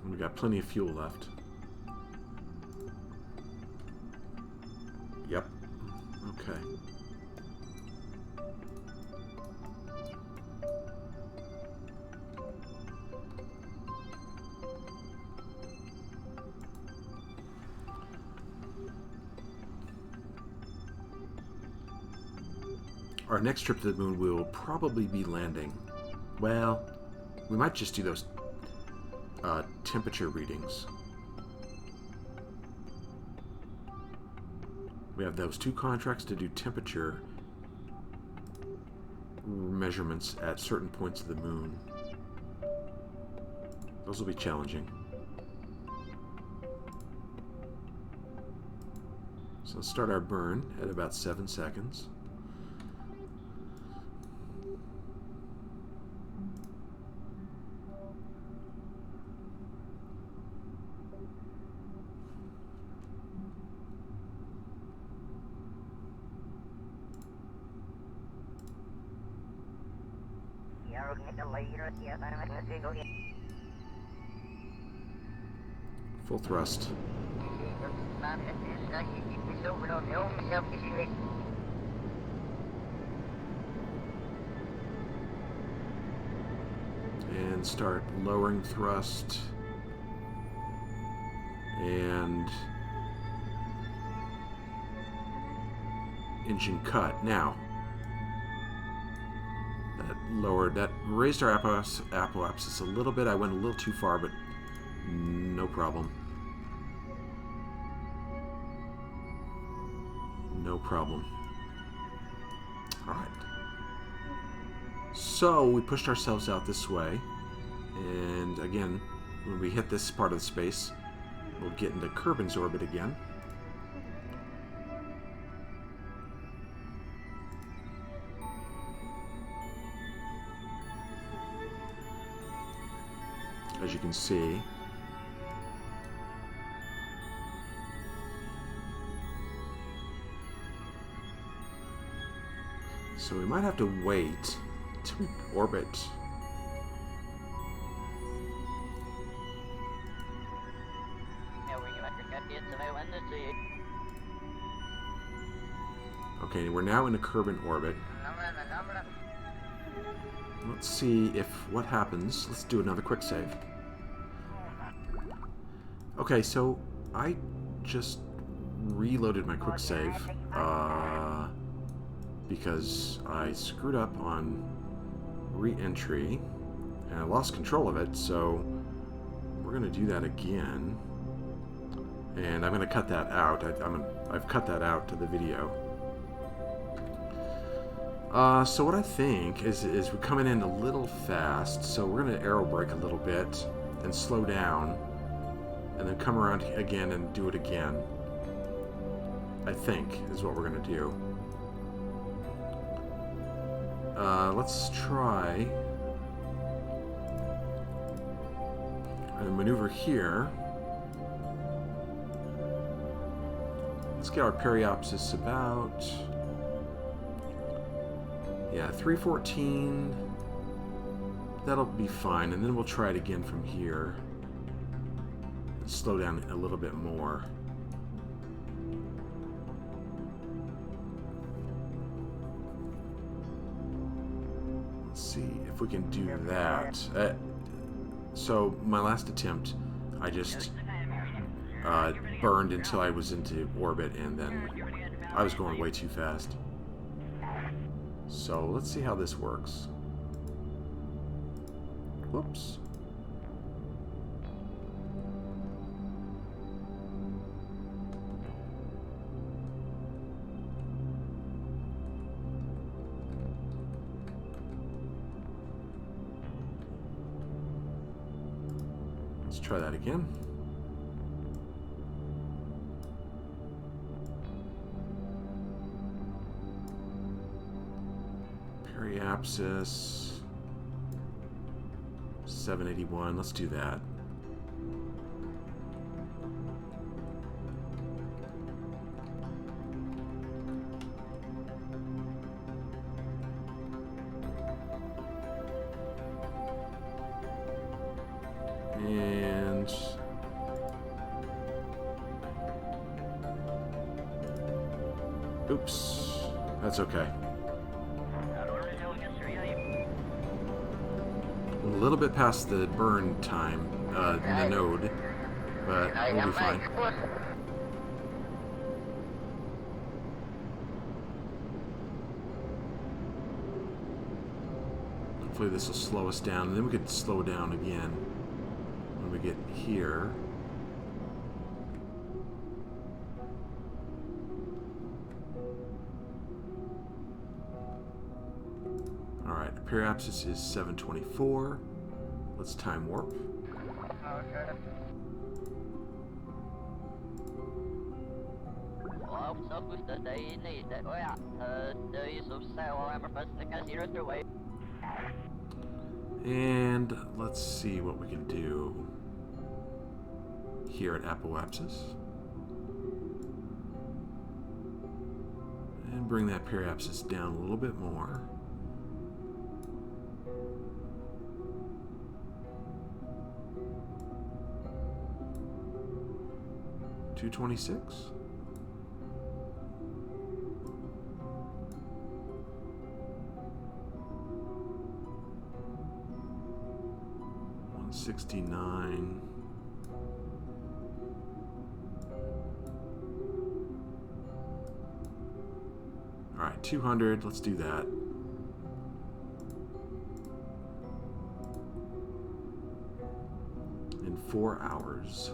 [SPEAKER 1] And we got plenty of fuel left. Yep. Okay. Our next trip to the moon will probably be landing. Well, we might just do those temperature readings. We have those 2 contracts to do temperature measurements at certain points of the moon. Those will be challenging. So let's start our burn at about 7 seconds. Full thrust. And start lowering thrust. And engine cut. Now, that raised our apoapsis a little bit. I went a little too far, but no problem. No problem. Alright. So we pushed ourselves out this way. And again, when we hit this part of the space, we'll get into Kerbin's orbit again. As you can see, so we might have to wait till we orbit. Okay, we're now in a Kerbin orbit. Let's see if what happens. Let's do another quick save. Okay, so I just reloaded my quick save. because I screwed up on re-entry and I lost control of it, so we're going to do that again. And I'm going to cut that out. I've cut that out to the video. So what I think is we're coming in a little fast, so we're going to aero brake a little bit and slow down, and then come around again and do it again. I think is what we're going to do. Let's try a maneuver here. Let's get our periapsis about, yeah, 314. That'll be fine, and then we'll try it again from here. Slow down a little bit more. Let's see if we can do that. So my last attempt, I just burned until I was into orbit, and then I was going way too fast. So let's see how this works. Whoops. Let's try that again. Periapsis 781. Let's do that. And oops, that's okay. A little bit past the burn time, the node, but we'll be fine. Hopefully this will slow us down, and then we could slow down again when we get here. Alright, periapsis is 724. Let's time warp. And let's see what we can do here at apoapsis. And bring that periapsis down a little bit more. $226. $169. All right, 200. Let's do that. In 4 hours.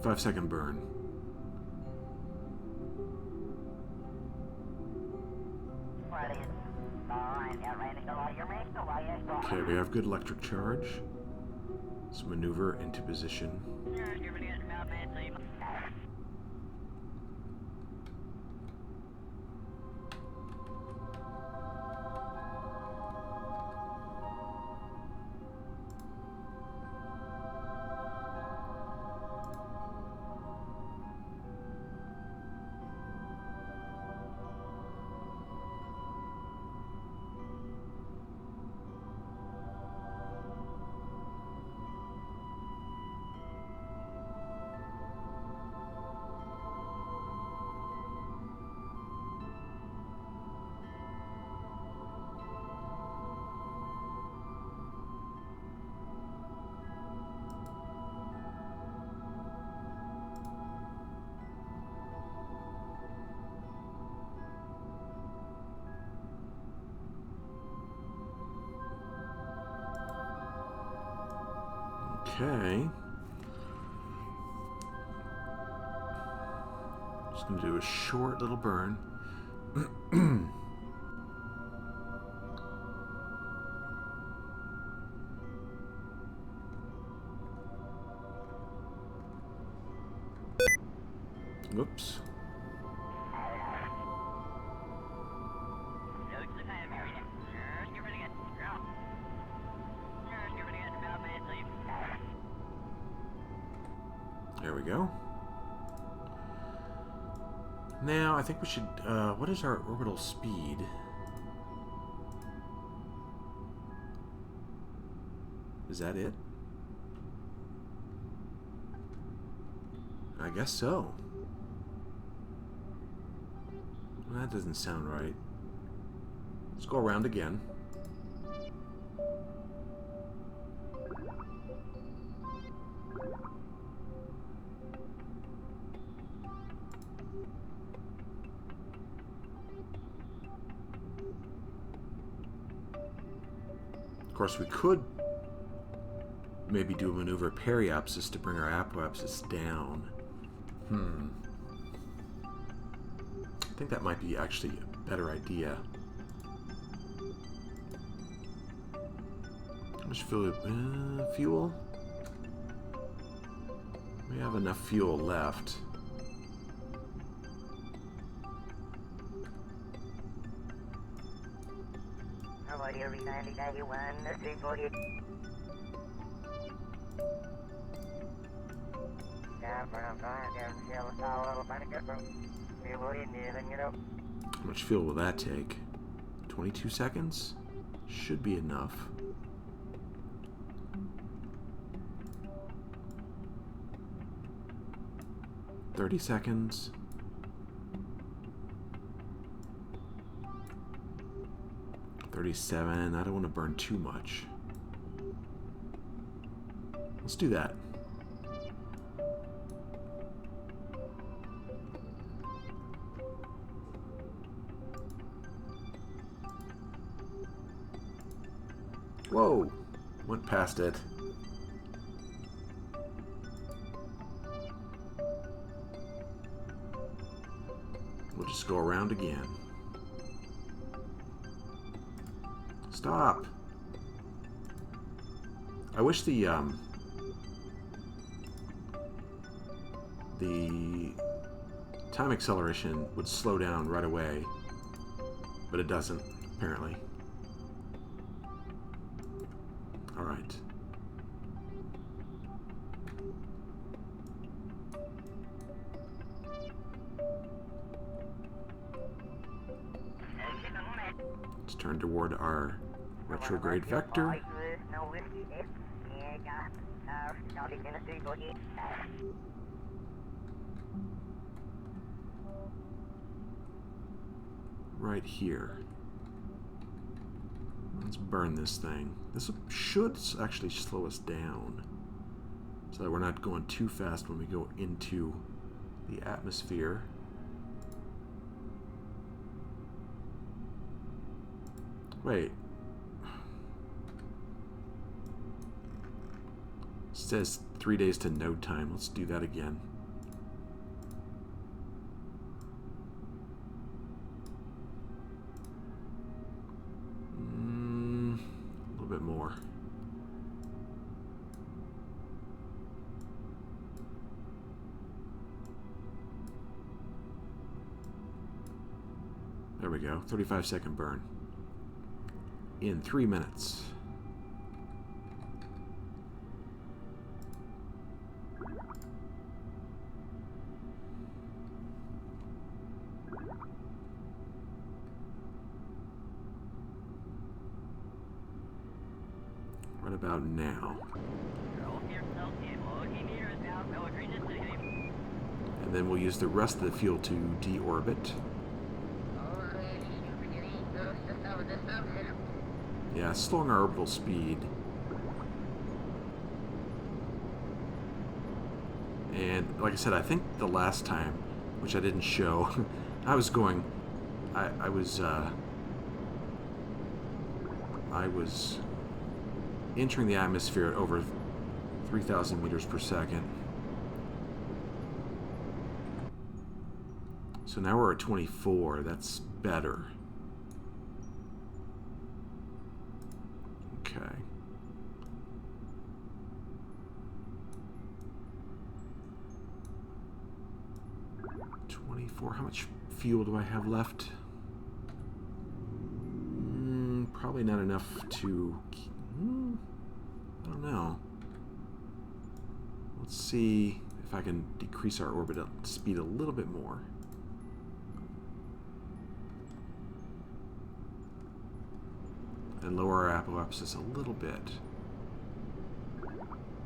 [SPEAKER 1] Five-second burn. Okay, we have good electric charge. Let's maneuver into position. Okay. Just going to do a short little burn. Whoops. There we go. Now, I think we should, what is our orbital speed? Is that it? I guess so. Well, that doesn't sound right. Let's go around again. Of course, we could maybe do a maneuver periapsis to bring our apoapsis down. I think that might be actually a better idea. How much fuel? We have enough fuel left. How much fuel will that take? 22 seconds? Should be enough. $30 seconds. $37. I don't want to burn too much. Let's do that. Whoa! Went past it. We'll just go around again. Stop! I wish the time acceleration would slow down right away, but it doesn't, apparently. All right. Let's turn toward our retrograde vector. Right here. Let's burn this thing. This should actually slow us down so that we're not going too fast when we go into the atmosphere. Wait. It says 3 days to node time. Let's do that again. A little bit more. There we go. 35-second burn. In 3 minutes. Right about now. And then we'll use the rest of the fuel to deorbit. Yeah, slowing our orbital speed. And like I said, I think the last time, which I didn't show, I was entering the atmosphere at over 3,000 meters per second. So now we're at 24. That's better. Okay. How much fuel do I have left? Probably not enough to... I don't know. Let's see if I can decrease our orbital speed a little bit more. And lower our apoapsis a little bit.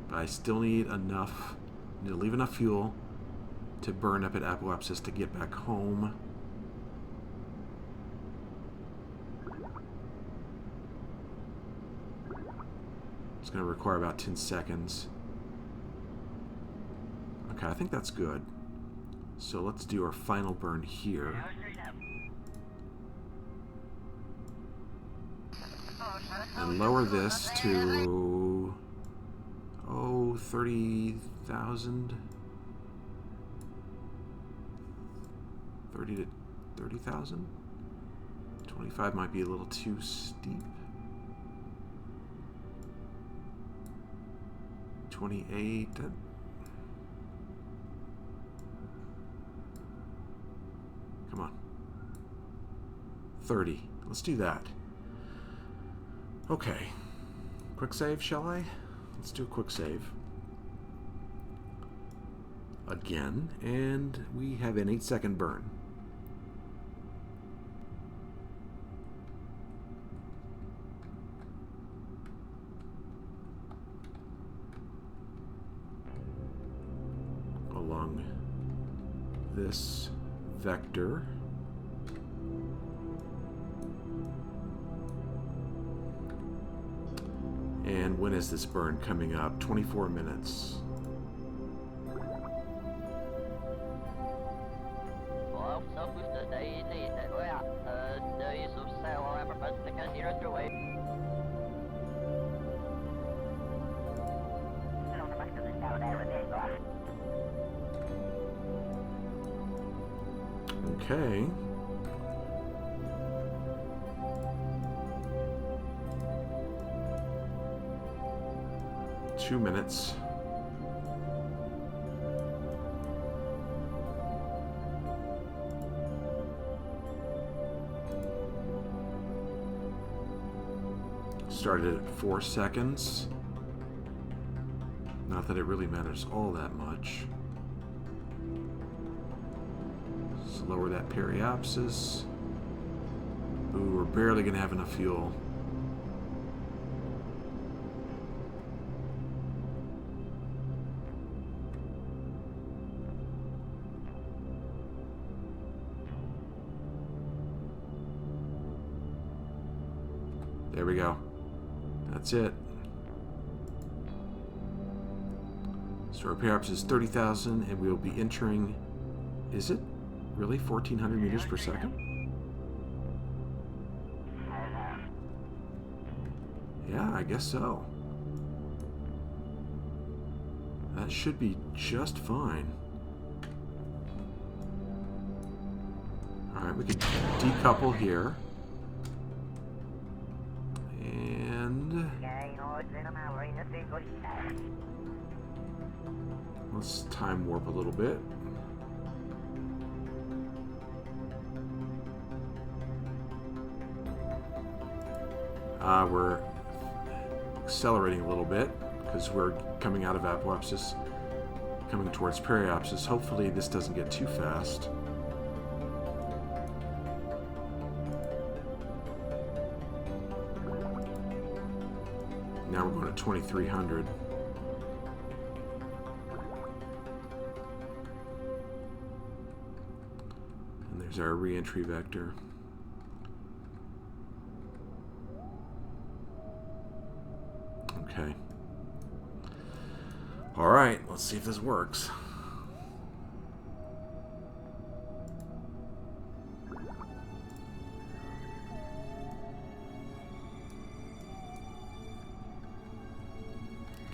[SPEAKER 1] But I still need enough, need to leave enough fuel to burn up at apoapsis to get back home. It's going to require about 10 seconds. Okay, I think that's good. So let's do our final burn here. And lower this to, 30,000. 30 to 30,000? 25 might be a little too steep. 28. Come on. 30. Let's do that. Okay. Quick save, shall I? Let's do a quick save. Again, and we have an 8-second burn. Along this vector. And when is this burn coming up? 24 minutes. Okay. Two minutes. Started at 4 seconds. Not that it really matters all that much. Lower that periapsis. Ooh, we're barely going to have enough fuel. There we go. That's it. So our periapsis is 30,000, and we'll be entering... Is it? Really? 1,400 meters per second? Yeah, I guess so. That should be just fine. Alright, we can decouple here. And... let's time warp a little bit. We're accelerating a little bit because we're coming out of apoapsis, coming towards periapsis. Hopefully this doesn't get too fast. Now we're going to 2,300. And there's our re-entry vector. Okay. All right, let's see if this works.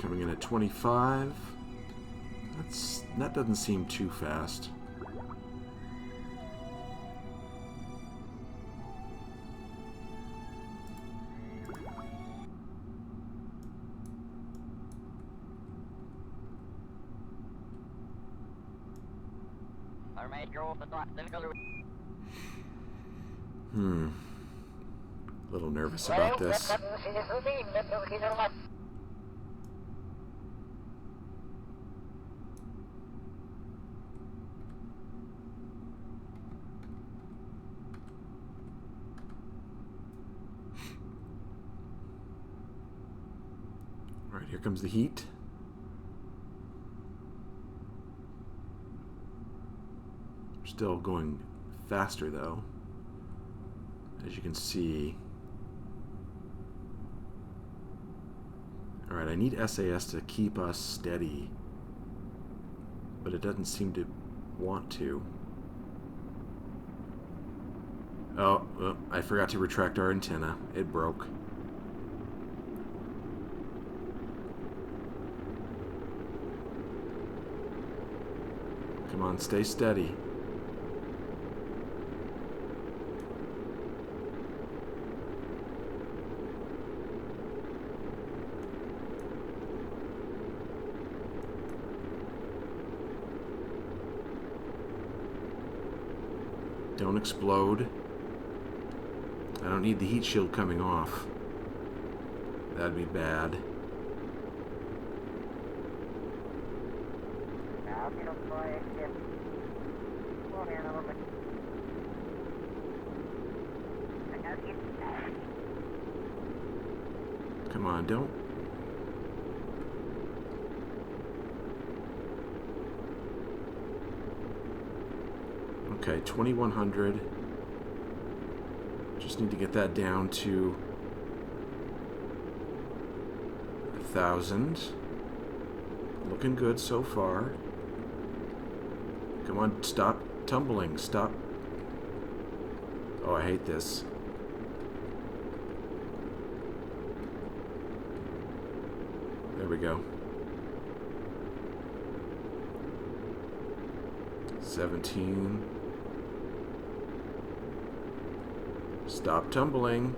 [SPEAKER 1] Coming in at 25. That doesn't seem too fast. A little nervous about this. All right, here comes the heat. Still going faster though, as you can see. Alright, I need SAS to keep us steady, but it doesn't seem to want to. Oh, I forgot to retract our antenna. It broke. Come on, stay steady. Don't explode. I don't need the heat shield coming off. That'd be bad. Come on, don't. Okay, 2100. Just need to get that down to 1,000. Looking good so far. Come on, stop tumbling. Stop. Oh, I hate this. There we go. 17. Stop tumbling.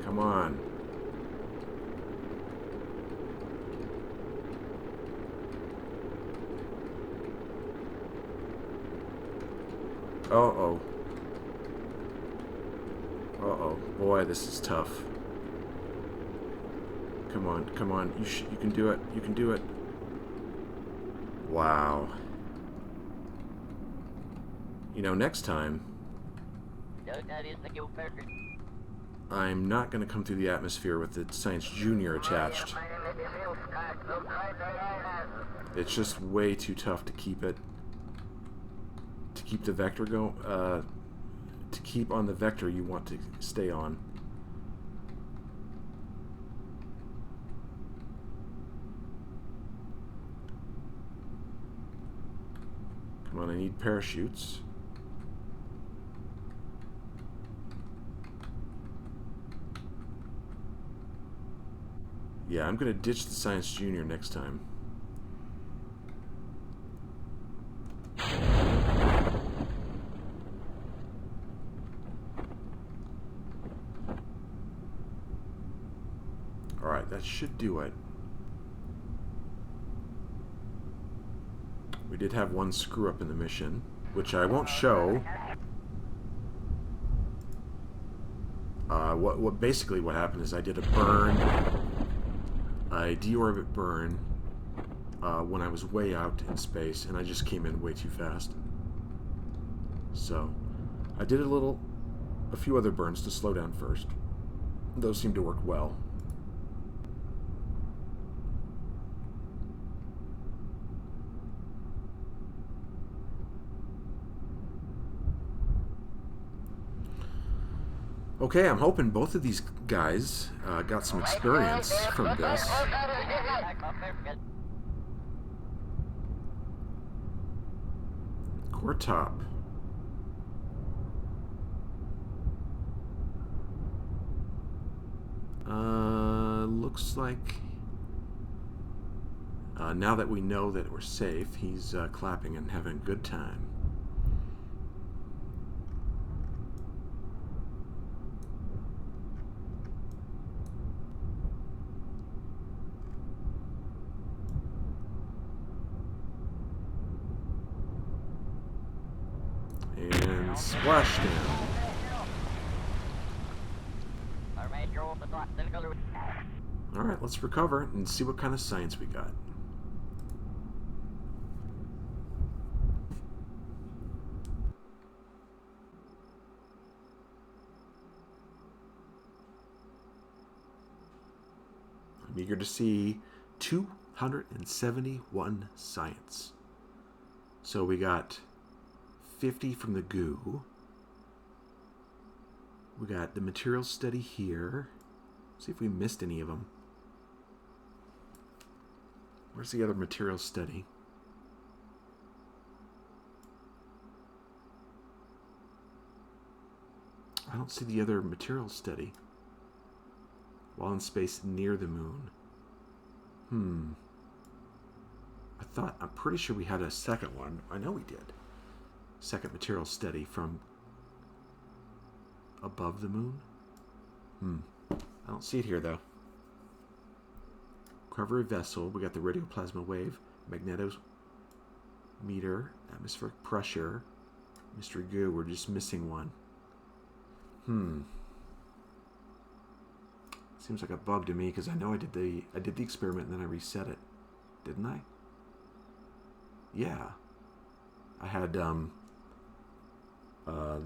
[SPEAKER 1] Come on. Uh-oh. Uh-oh. Boy, this is tough. Come on, come on. You can do it. You can do it. Wow. You know, next time, I'm not going to come through the atmosphere with the Science Junior attached. It's just way too tough to keep it. To keep the vector go. To keep on the vector you want to stay on. Come on, I need parachutes. Yeah, I'm going to ditch the Science Junior next time. Alright, that should do it. We did have one screw up in the mission, which I won't show. Basically what happened is I did a burn, a deorbit burn, when I was way out in space, and I just came in way too fast. So I did a few other burns to slow down first. Those seem to work well. Okay, I'm hoping both of these guys got some experience from this. Core top. looks like now that we know that we're safe, he's clapping and having a good time. And splashdown. Alright, let's recover and see what kind of science we got. I'm eager to see 271 science. So we got 50 from the goo. We got the material study here. See if we missed any of them. Where's the other material study? I don't see the other material study. While in space near the moon. I'm pretty sure we had a second one. I know we did. Second material study from above the moon. I don't see it here though. Recovery vessel. We got the radioplasma wave, magnetometer, atmospheric pressure, mystery goo. We're just missing one. Seems like a bug to me because I know I did the experiment and then I reset it, didn't I? Yeah, I had the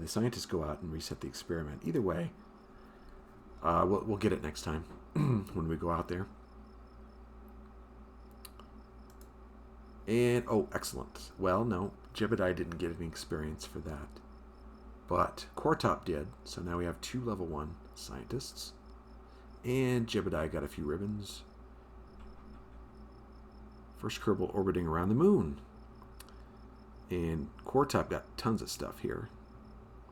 [SPEAKER 1] scientists go out and reset the experiment. Either way, we'll get it next time when we go out there. And oh, excellent. Well, no, Jebediah didn't get any experience for that, but Cortop did. So now we have 2 level 1 scientists. And Jebediah got a few ribbons. First Kerbal orbiting around the moon. And Cortop got tons of stuff here.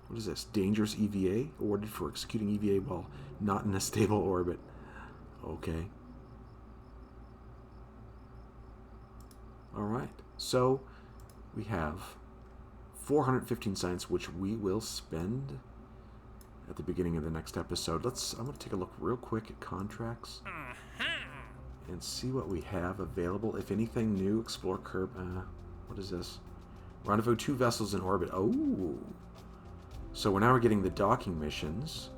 [SPEAKER 1] What is this? Dangerous EVA? Awarded for executing EVA while not in a stable orbit. Okay. Alright. So, we have 415 science, which we will spend at the beginning of the next episode. I'm going to take a look real quick at contracts and see what we have available. If anything new, explore what is this? Rendezvous 2 vessels in orbit. Oh, so now we're getting the docking missions.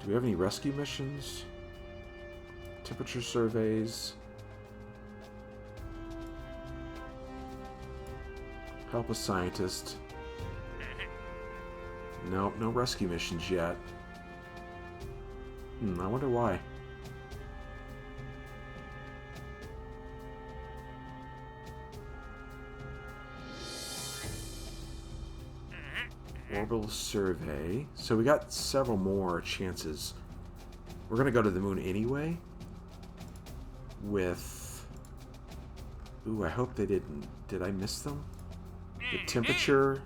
[SPEAKER 1] Do we have any rescue missions? Temperature surveys. Help a scientist. Nope, no rescue missions yet. I wonder why. Orbital survey. So we got several more chances. We're going to go to the moon anyway. With... Ooh, I hope they didn't. Did I miss them? The temperature...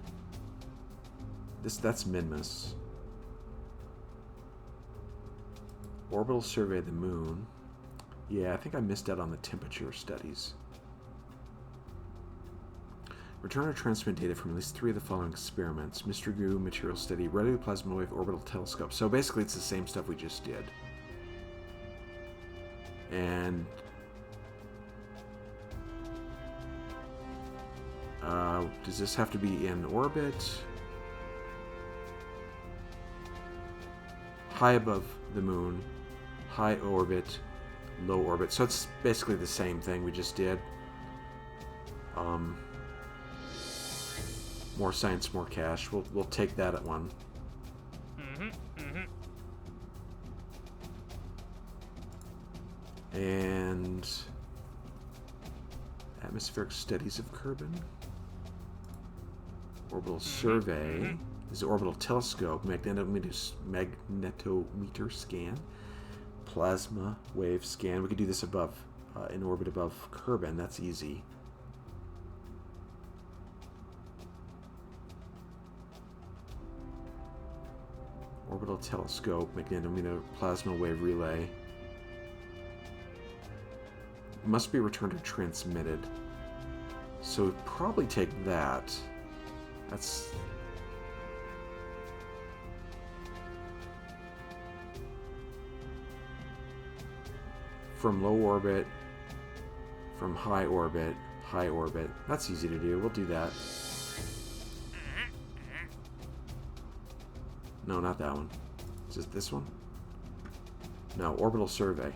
[SPEAKER 1] That's Minmus. Orbital survey of the moon. Yeah, I think I missed out on the temperature studies. Return or transmit data from at least 3 of the following experiments. Mystery goo, material study, radioplasma wave, orbital telescope. So basically it's the same stuff we just did. And... does this have to be in orbit? High above the moon, high orbit, low orbit. So it's basically the same thing we just did. More science, more cash. We'll take that at one. And atmospheric studies of Kerbin. Orbital survey. This is orbital telescope, magnetometer scan, plasma wave scan. We could do this above, in orbit above Kerbin. That's easy. Orbital telescope, magnetometer, plasma wave relay. must be returned or transmitted. So probably take that. That's... from low orbit, from high orbit, high orbit. That's easy to do. We'll do that. No, not that one. Is it this one? No, orbital survey.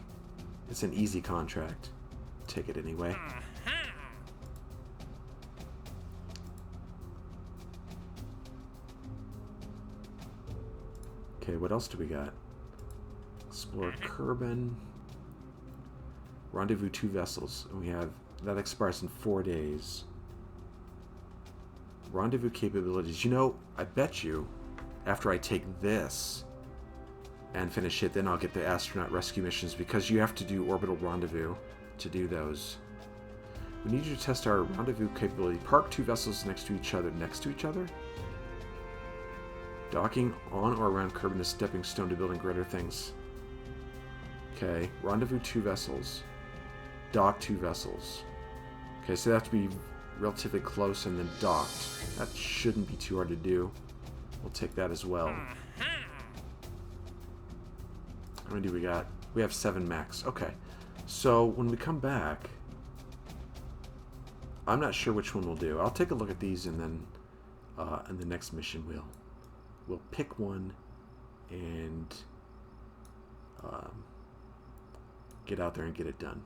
[SPEAKER 1] It's an easy contract. Take it anyway. Okay, what else do we got? Explore Kerbin. Rendezvous 2 vessels. And we have... that expires in 4 days. Rendezvous capabilities. You know, I bet you, after I take this and finish it, then I'll get the astronaut rescue missions, because you have to do orbital rendezvous to do those. We need you to test our rendezvous capability. Park 2 vessels next to each other. Next to each other? Docking on or around Kerbin is stepping stone to building greater things. Okay, rendezvous 2 vessels. Dock 2 vessels. Okay, so they have to be relatively close and then docked. That shouldn't be too hard to do. We'll take that as well. How many do we got? We have 7 max. Okay. So when we come back, I'm not sure which one we'll do. I'll take a look at these, and then in the next mission we'll pick one and get out there and get it done.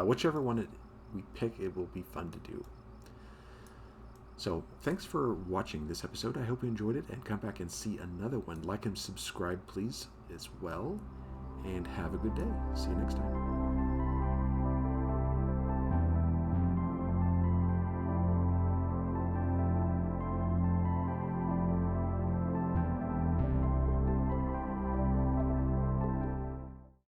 [SPEAKER 1] Whichever one we pick, it will be fun to do. So, thanks for watching this episode. I hope you enjoyed it, and come back and see another one. Like and subscribe, please, as well. And have a good day. See you next time.